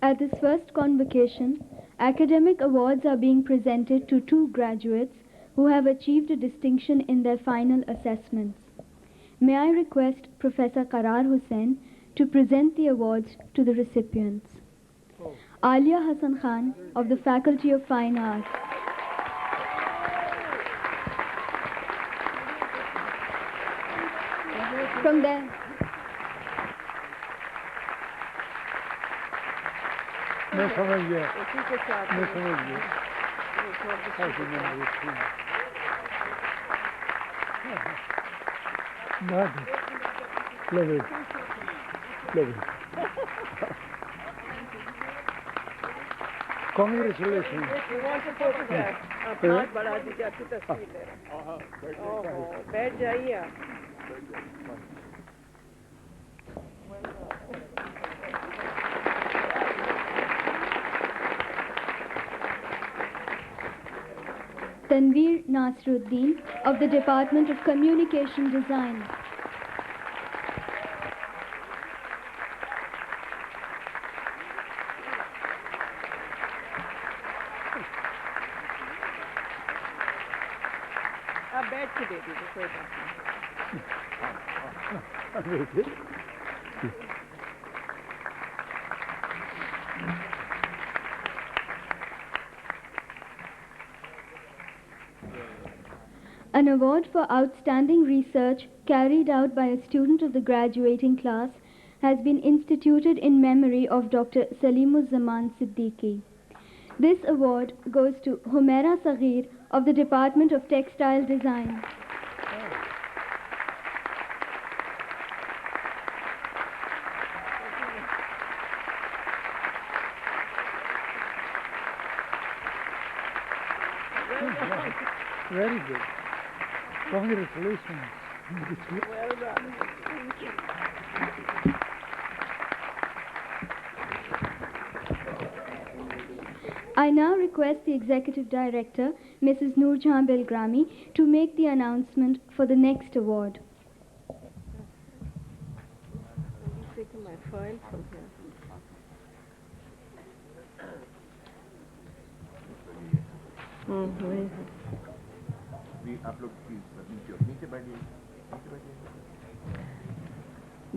Speaker 2: At this first convocation, academic awards are being presented to 2 graduates who have achieved a distinction in their final assessments. May I request Professor Karrar Hussain to present the awards to the recipients. Alia Hassan Khan of the Faculty of Fine Arts. From there.
Speaker 6: मैं समझ गया
Speaker 5: उसी के साथ
Speaker 6: मैं समझ गया Lovely. Congratulations.
Speaker 5: You want to photograph? आप हाथ बढ़ा दीजिए आपकी तस्वीर ले रहे हैं। ओहो, बैठ जाइए आप।
Speaker 2: Tanveer Nasruddin of the Department of Communication Design.
Speaker 5: आप बैठ के दे दीजिए कोई बात नहीं।
Speaker 2: An award for outstanding research carried out by a student of the graduating class has been instituted in memory of Dr. Salimuzzaman Siddiqui. This award goes to Humaira Saghir of the Department of Textile Design.
Speaker 6: Very good. Congratulations.
Speaker 5: Well done. Thank you.
Speaker 2: I now request the Executive Director, Mrs. Noorjahan Belgrami, to make the announcement for the next award.
Speaker 5: I'm taking my file from here. Where is it?
Speaker 8: आप लोग नीचे बैठिए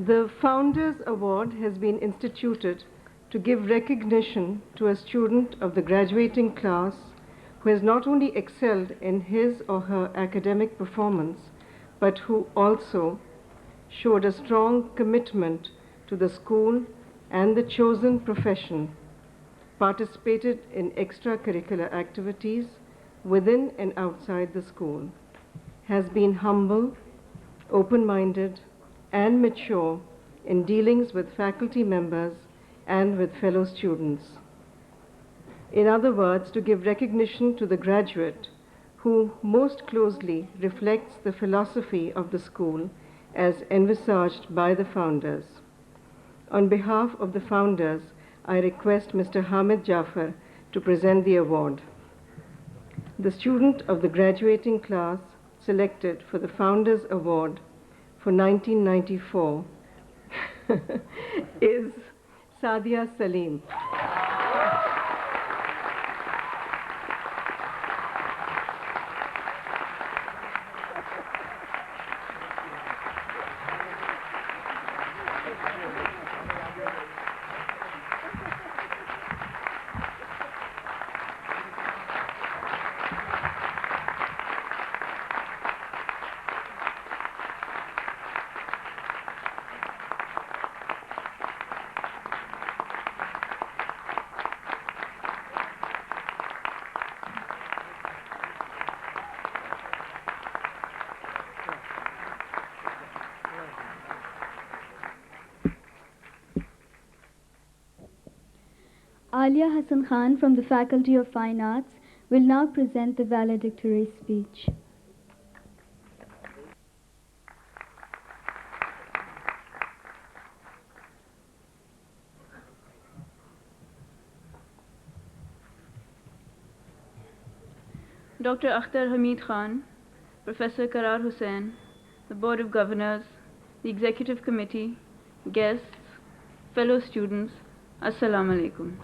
Speaker 5: The Founders Award has been instituted to give recognition to a student of the graduating class who has not only excelled in his or her academic performance, but who also showed a strong commitment to the school and the chosen profession, participated in extracurricular activities within and outside the school, has been humble, open-minded, and mature in dealings with faculty members and with fellow students. In other words, to give recognition to the graduate who most closely reflects the philosophy of the school as envisaged by the founders. On behalf of the founders, I request Mr. Hamid Jafar to present the award. The student of the graduating class selected for the Founders Award for 1994 is Sadia Salim.
Speaker 2: Alia Hassan Khan from the Faculty of Fine Arts will now present the valedictory speech.
Speaker 10: Dr. Akhtar Hamid Khan, Professor Karrar Hussain, the Board of Governors, the Executive Committee, guests, fellow students, Assalamu alaikum.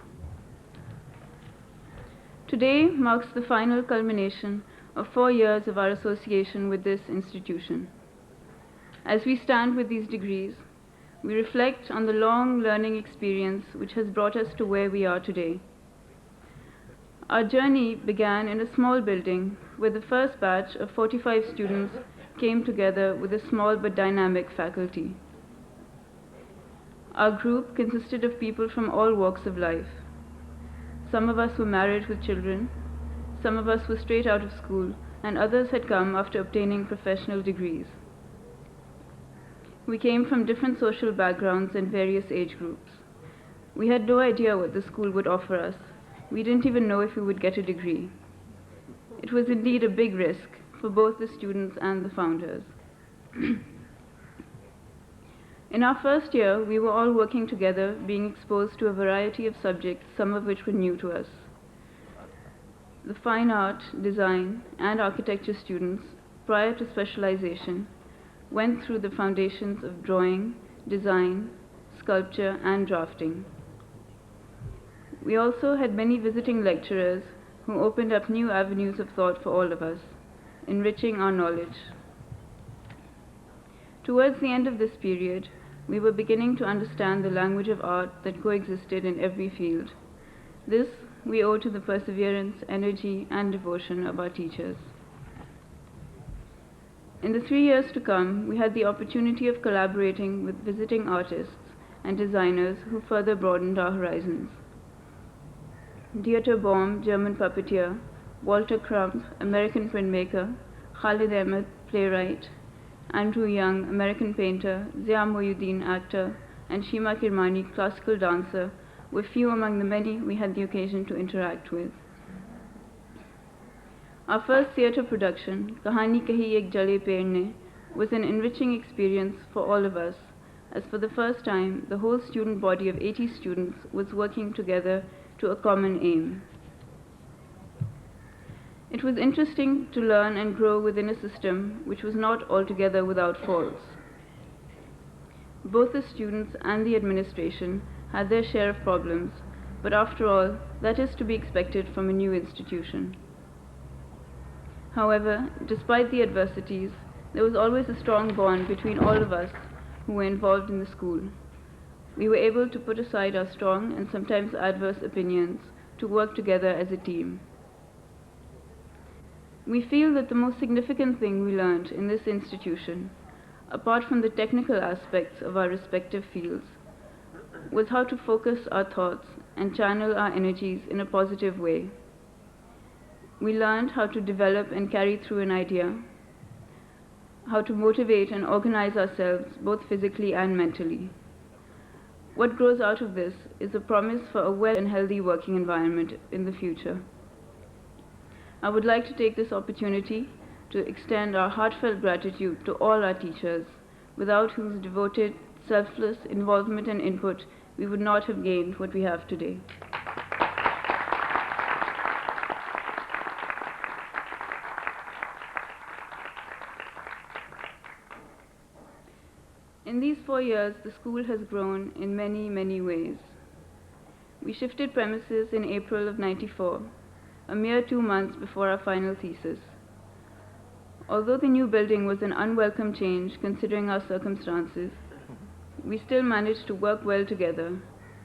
Speaker 10: Today marks the final culmination of 4 years of our association with this institution. As we stand with these degrees, we reflect on the long learning experience which has brought us to where we are today. Our journey began in a small building where the first batch of 45 students came together with a small but dynamic faculty. Our group consisted of people from all walks of life. Some of us were married with children, some of us were straight out of school, and others had come after obtaining professional degrees. We came from different social backgrounds and various age groups. We had no idea what the school would offer us. We didn't even know if we would get a degree. It was indeed a big risk for both the students and the founders. In our first year, we were all working together, being exposed to a variety of subjects, some of which were new to us. The fine art, design, and architecture students, prior to specialization, went through the foundations of drawing, design, sculpture, and drafting. We also had many visiting lecturers who opened up new avenues of thought for all of us, enriching our knowledge. Towards the end of this period, we were beginning to understand the language of art that coexisted in every field. This we owe to the perseverance, energy, and devotion of our teachers. In the 3 years to come, we had the opportunity of collaborating with visiting artists and designers who further broadened our horizons. Dieter Bohm, German puppeteer, Walter Crump, American printmaker, Khalid Ahmed, playwright, Andrew Young, American painter, Zia Mohyuddin, actor, and Shima Kirmani, classical dancer, were few among the many we had the occasion to interact with. Our first theatre production, Kahani Kahi Ek Jale Peड़ Ne, was an enriching experience for all of us, as for the first time, the whole student body of 80 students was working together to a common aim. It was interesting to learn and grow within a system which was not altogether without faults. Both the students and the administration had their share of problems, but after all, that is to be expected from a new institution. However, despite the adversities, there was always a strong bond between all of us who were involved in the school. We were able to put aside our strong and sometimes adverse opinions to work together as a team. We feel that the most significant thing we learned in this institution, apart from the technical aspects of our respective fields, was how to focus our thoughts and channel our energies in a positive way. We learned how to develop and carry through an idea, how to motivate and organize ourselves both physically and mentally. What grows out of this is a promise for a well and healthy working environment in the future. I would like to take this opportunity to extend our heartfelt gratitude to all our teachers, without whose devoted, selfless involvement and input we would not have gained what we have today. In these 4 years, the school has grown in many, many ways. We shifted premises in April of '94, a mere 2 months before our final thesis. Although the new building was an unwelcome change considering our circumstances, we still managed to work well together,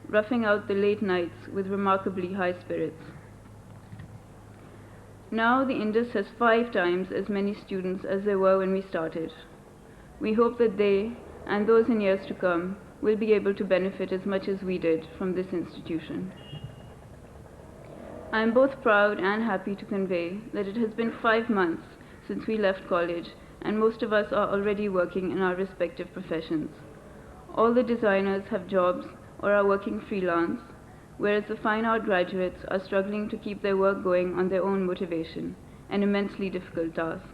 Speaker 10: roughing out the late nights with remarkably high spirits. Now the Indus has 5 times as many students as there were when we started. We hope that they, and those in years to come, will be able to benefit as much as we did from this institution. I am both proud and happy to convey that it has been 5 months since we left college, and most of us are already working in our respective professions. All the designers have jobs or are working freelance, whereas the fine art graduates are struggling to keep their work going on their own motivation, an immensely difficult task.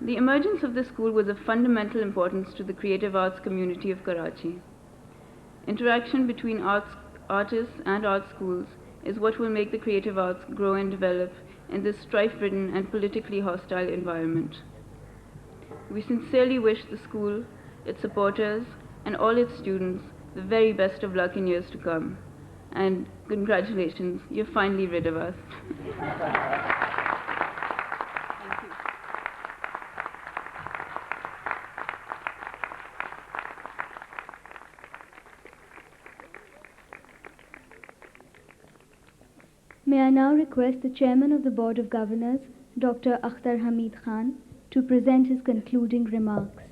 Speaker 10: The emergence of the school was of fundamental importance to the creative arts community of Karachi. Interaction between artists and art schools is what will make the creative arts grow and develop in this strife-ridden and politically hostile environment. We sincerely wish the school, its supporters, and all its students the very best of luck in years to come. And congratulations, you're finally rid of us.
Speaker 2: May I now request the Chairman of the Board of Governors, Dr. Akhtar Hamid Khan, to present his concluding remarks.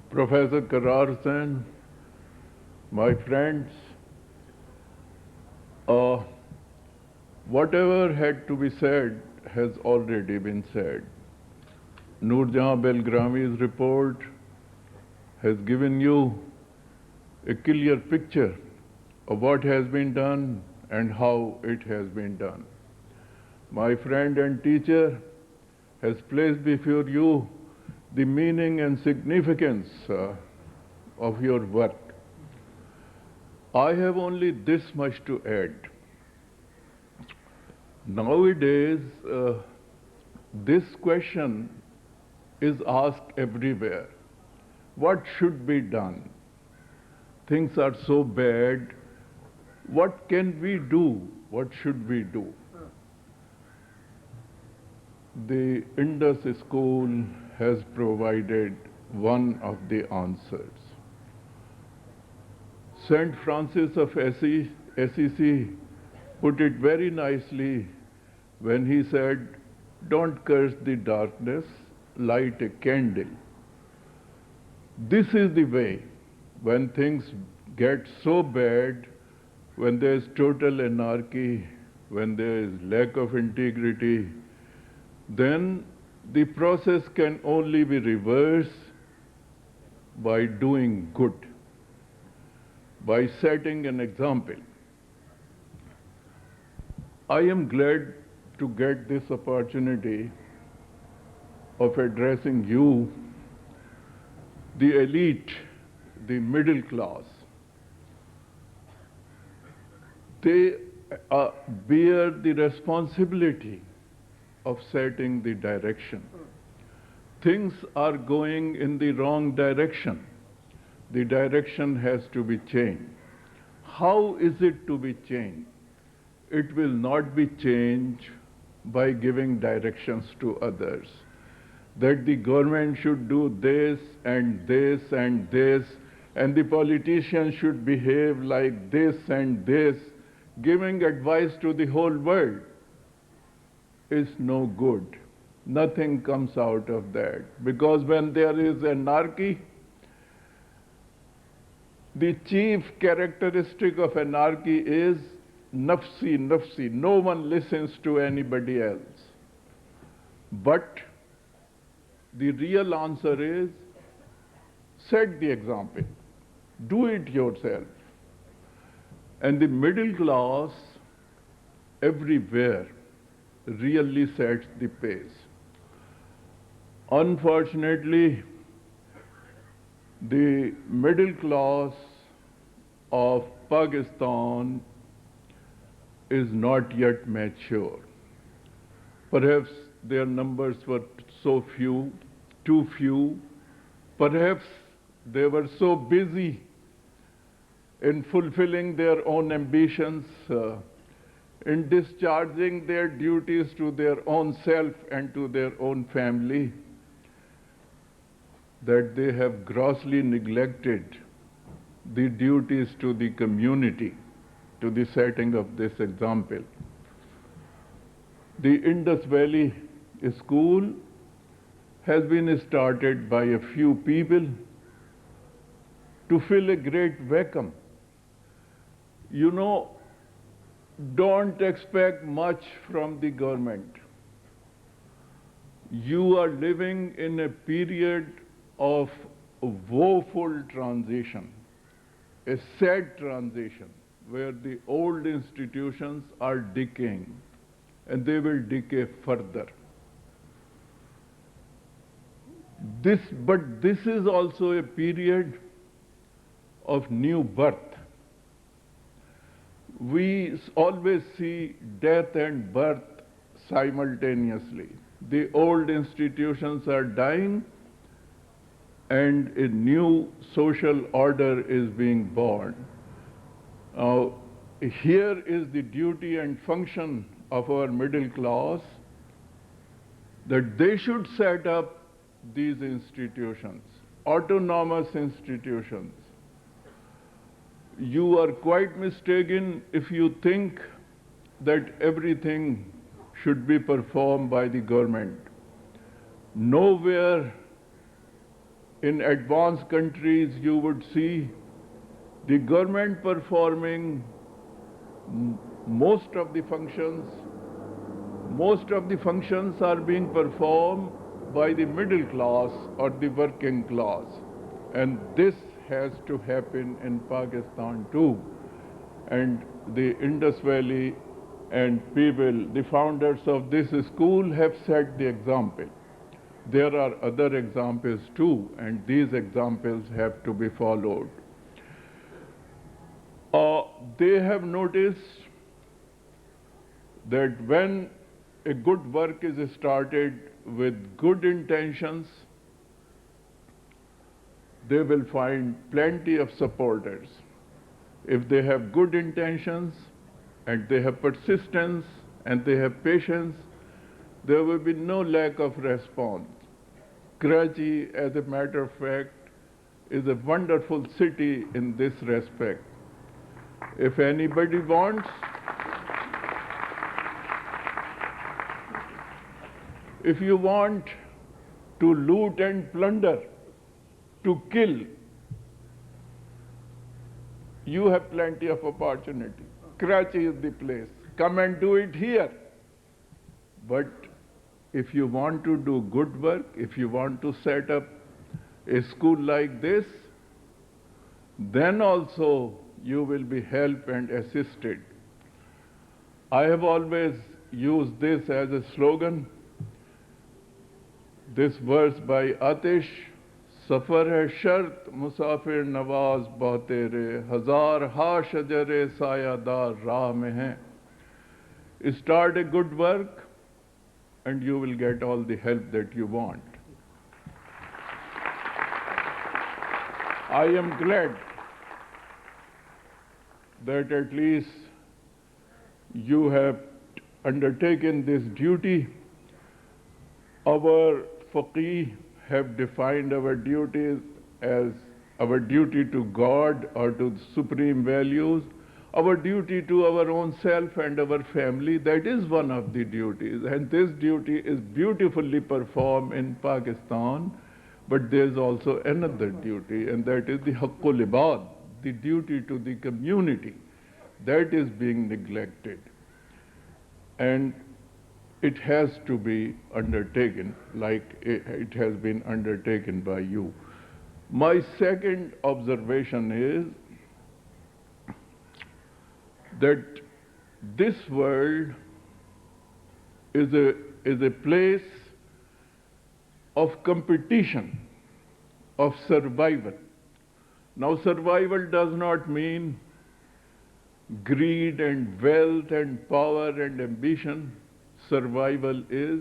Speaker 9: Professor Karrar Hussain, my friends, whatever had to be said has already been said. Noorjahan Belgrami's report has given you a clear picture of what has been done and how it has been done. My friend and teacher has placed before you the meaning and significance of your work. I have only this much to add. Nowadays, this question is asked everywhere. What should be done? Things are so bad. What can we do? What should we do? The Indus School has provided one of the answers. St. Francis of Assisi put it very nicely when he said, "Don't curse the darkness, light a candle." This is the way. When things get so bad, when there is total anarchy, when there is lack of integrity, then the process can only be reversed by doing good, by setting an example. I am glad to get this opportunity of addressing you, the elite, the middle class. They bear the responsibility of setting the direction. Things are going in the wrong direction. The direction has to be changed. How is it to be changed? It will not be changed by giving directions to others, that the government should do this and this and this, and the politicians should behave like this and this. Giving advice to the whole world is no good. Nothing comes out of that. Because when there is anarchy, The chief characteristic of anarchy is nafsi, nafsi. No one listens to anybody else. But the real answer is set the example. Do it yourself. And the middle class everywhere really sets the pace. Unfortunately, the middle class of Pakistan is not yet mature. Perhaps their numbers were so few, too few. Perhaps they were so busy in fulfilling their own ambitions, in discharging their duties to their own self and to their own family, that they have grossly neglected the duties to the community, to the setting of this example. The Indus Valley School has been started by a few people to fill a great vacuum. You know, don't expect much from the government. You are living in a period of woeful transition, a sad transition, where the old institutions are decaying, and they will decay further. But this is also a period of new birth. We always see death and birth simultaneously. The old institutions are dying, and a new social order is being born. Here is the duty and function of our middle class, that they should set up these institutions, autonomous institutions. You are quite mistaken if you think that everything should be performed by the government. Nowhere in advanced countries you would see the government performing most of the functions. Most of the functions are being performed by the middle class or the working class. And this has to happen in Pakistan too. And the Indus Valley and people, the founders of this school, have set the example. There are other examples too, and these examples have to be followed. They have noticed that when a good work is started with good intentions, they will find plenty of supporters. If they have good intentions, and they have persistence, and they have patience, there will be no lack of response. Karachi, as a matter of fact, is a wonderful city in this respect. If anybody wants, if you want to loot and plunder, to kill, you have plenty of opportunity. Karachi is the place. Come and do it here. But if you want to do good work, if you want to set up a school like this, then also you will be helped and assisted. I have always used this as a slogan. This verse by Atish, सफर है शर्त मुसाफिर नवाज बहुतेरे हजार हा शजरे सायादार राह में हैं. Start a good work and you will get all the help that you want. I am glad that at least you have undertaken this duty. Our faqih have defined our duties as our duty to God or to supreme values, our duty to our own self and our family. That is one of the duties, and this duty is beautifully performed in Pakistan. But there is also another duty, and that is the Haqqul Ibad, the duty to the community, that is being neglected. And it has to be undertaken like it has been undertaken by you. My second observation is that this world is a place of competition, of survival. Now, survival does not mean greed and wealth and power and ambition. Survival is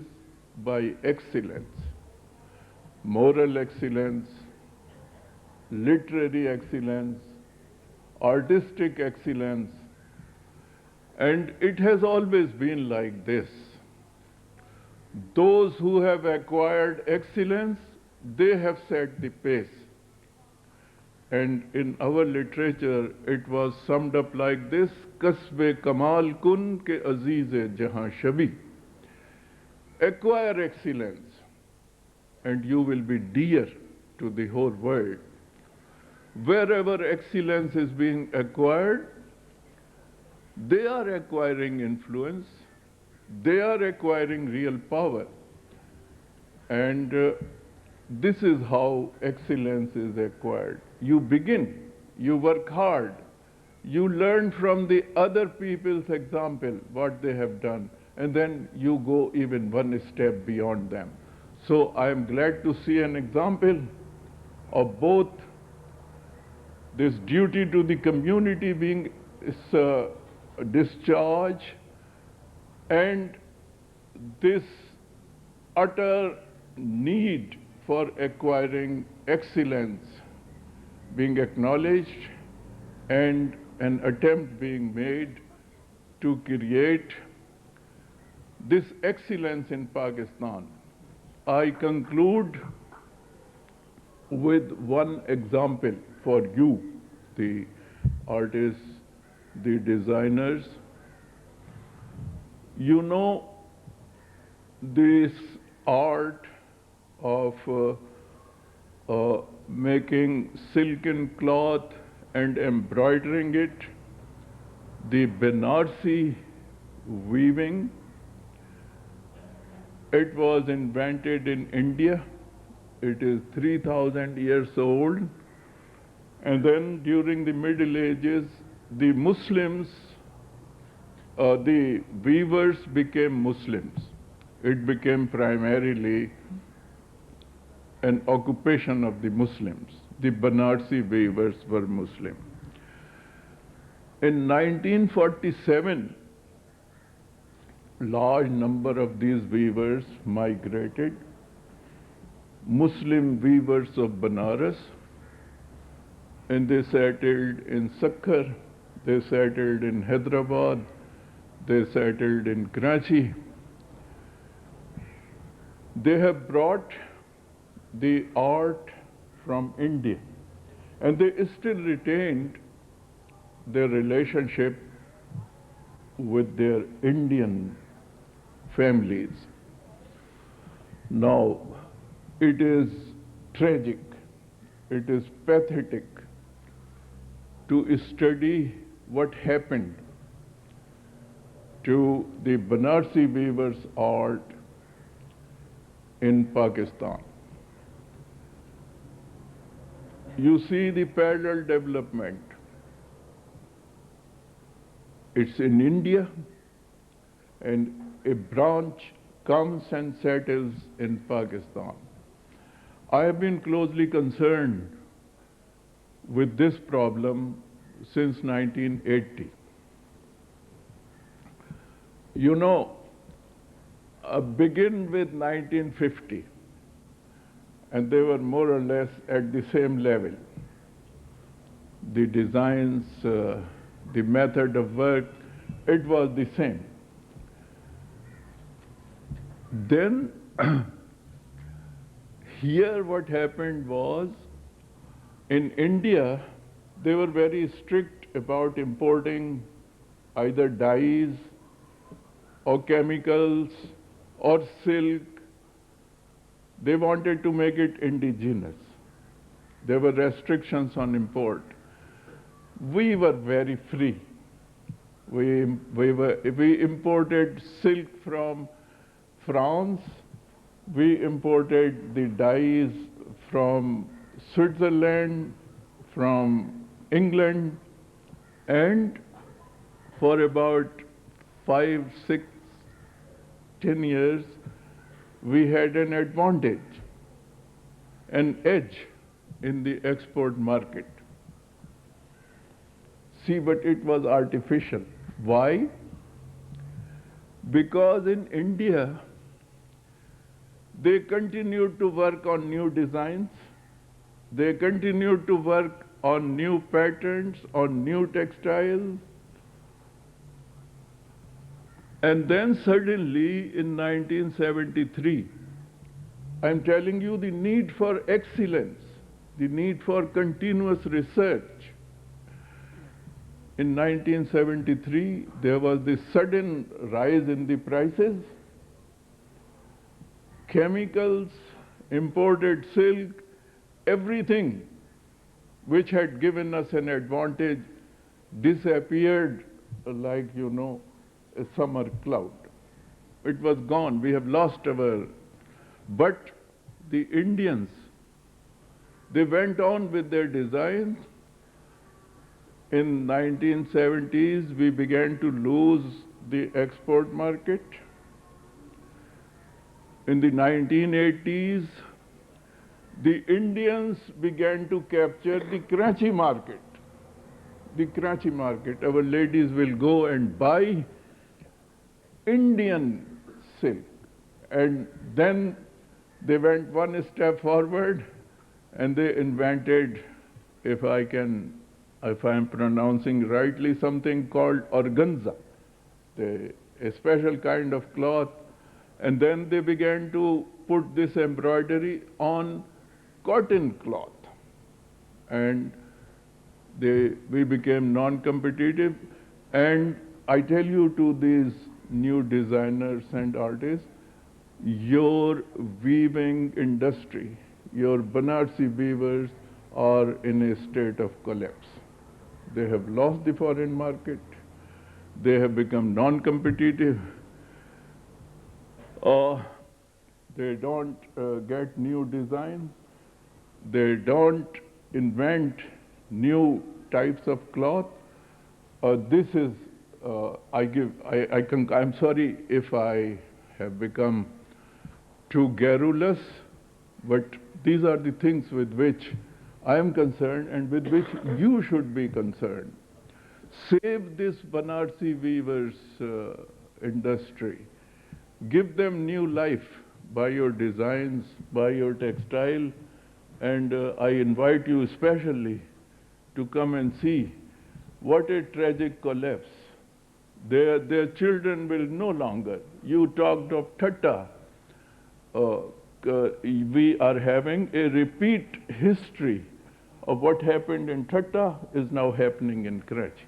Speaker 9: by excellence, moral excellence, literary excellence, artistic excellence, and it has always been like this. Those who have acquired excellence, they have set the pace. And in our literature, it was summed up like this: Kasbe kamal kun ke aziz-e jahan shabi. Acquire excellence, and you will be dear to the whole world. Wherever excellence is being acquired, they are acquiring influence, they are acquiring real power. And this is how excellence is acquired. You begin, you work hard, you learn from the other people's example, what they have done, and then you go even one step beyond them. So I am glad to see an example of both this duty to the community being discharged and this utter need for acquiring excellence being acknowledged and an attempt being made to create this excellence in Pakistan. I conclude with one example for you, the artists, the designers. You know, this art of making silken cloth and embroidering it, the Banarsi weaving. It was invented in India. It is 3,000 years old. And then during the Middle Ages, the Muslims, the weavers became Muslims. It became primarily an occupation of the Muslims. The Banarsi weavers were Muslim. In 1947, large number of these weavers migrated. Muslim weavers of Banaras, and they settled in Sakkar, they settled in Hyderabad, they settled in Karachi. They have brought the art from India, and they still retained their relationship with their Indian families. Now, it is tragic, it is pathetic to study what happened to the Banarsi weavers' art in Pakistan. You see the parallel development. It's in India, and a branch comes and settles in Pakistan. I have been closely concerned with this problem since 1980. You know, begin with 1950, and they were more or less at the same level. The designs, the method of work, it was the same. Then, here what happened was, in India, they were very strict about importing either dyes or chemicals or silk. They wanted to make it indigenous. There were restrictions on import. we were very free. We imported silk from France, we imported the dyes from Switzerland, from England, and for about 5, 6, 10 years, we had an advantage, an edge in the export market. See, but it was artificial. Why? Because in India, they continued to work on new designs, they continued to work on new patterns, on new textiles, and then suddenly in 1973, I'm telling you the need for excellence, the need for continuous research. In 1973, there was this sudden rise in the prices. Chemicals, imported silk, everything which had given us an advantage disappeared like, you know, a summer cloud. It was gone. We have lost our... But the Indians, they went on with their designs. In 1970s, we began to lose the export market. In the 1980s, the Indians began to capture the Karachi market. The Karachi market. Our ladies will go and buy Indian silk. And then they went one step forward and they invented, if I'm pronouncing rightly, something called organza, a special kind of cloth. And then they began to put this embroidery on cotton cloth. And we became non-competitive. And I tell you, to these new designers and artists, your weaving industry, your Banarsi weavers are in a state of collapse. They have lost the foreign market. They have become non-competitive. They don't get new designs. They don't invent new types of cloth. This is, I'm sorry if I have become too garrulous, but these are the things with which I am concerned and with which you should be concerned. Save this Banarsi weavers industry. Give them new life by your designs, by your textile, and I invite you especially to come and see what a tragic collapse. Their children will no longer. You talked of Thatta. We are having a repeat history of what happened in Thatta is now happening in Karachi.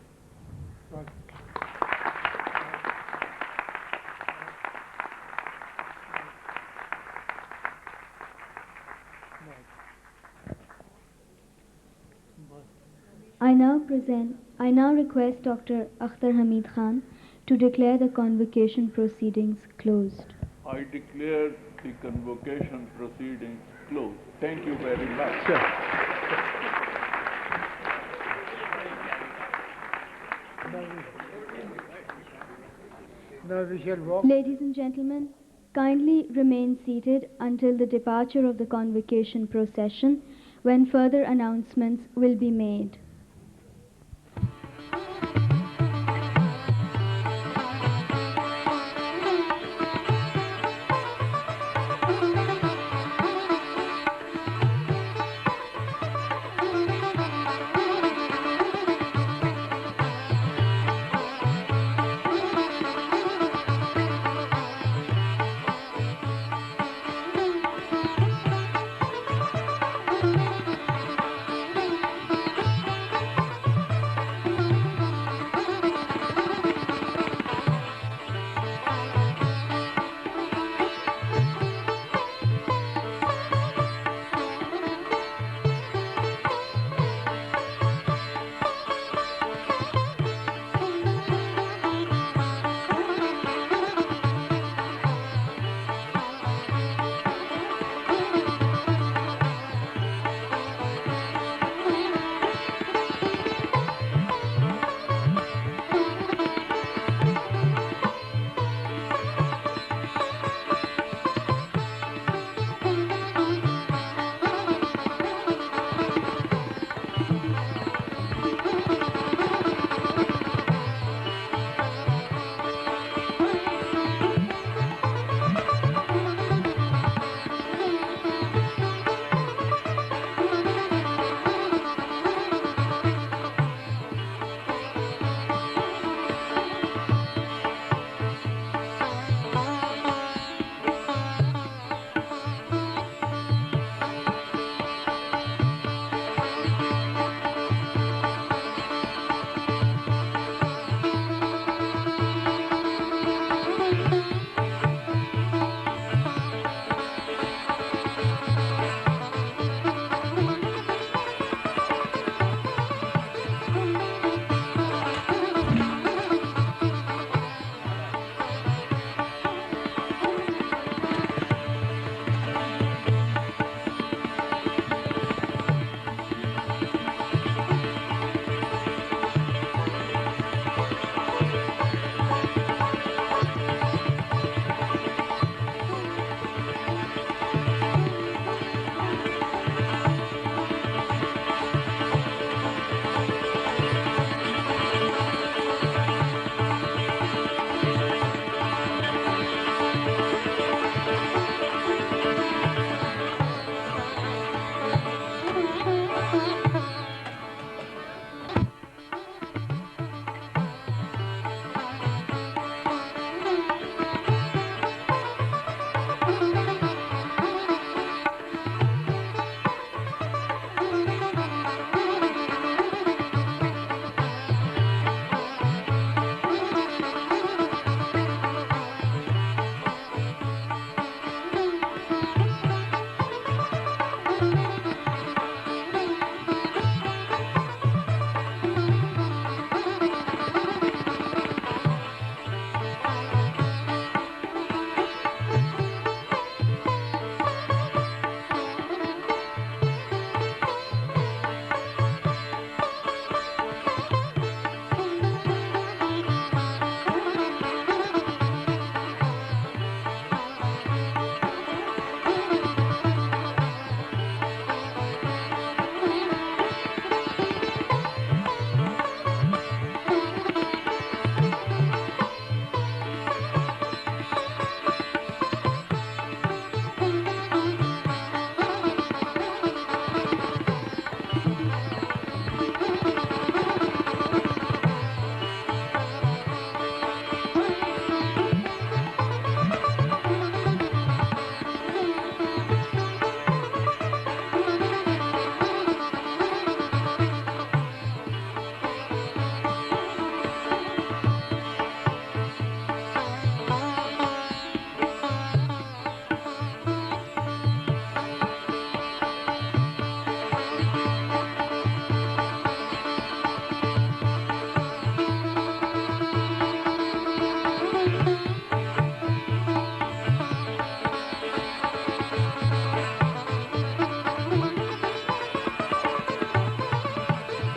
Speaker 2: I now request Dr. Akhtar Hamid Khan to declare the convocation proceedings closed.
Speaker 9: I declare the convocation proceedings closed. Thank you very much.
Speaker 6: Now we shall walk.
Speaker 2: Ladies and gentlemen, kindly remain seated until the departure of the convocation procession, when further announcements will be made.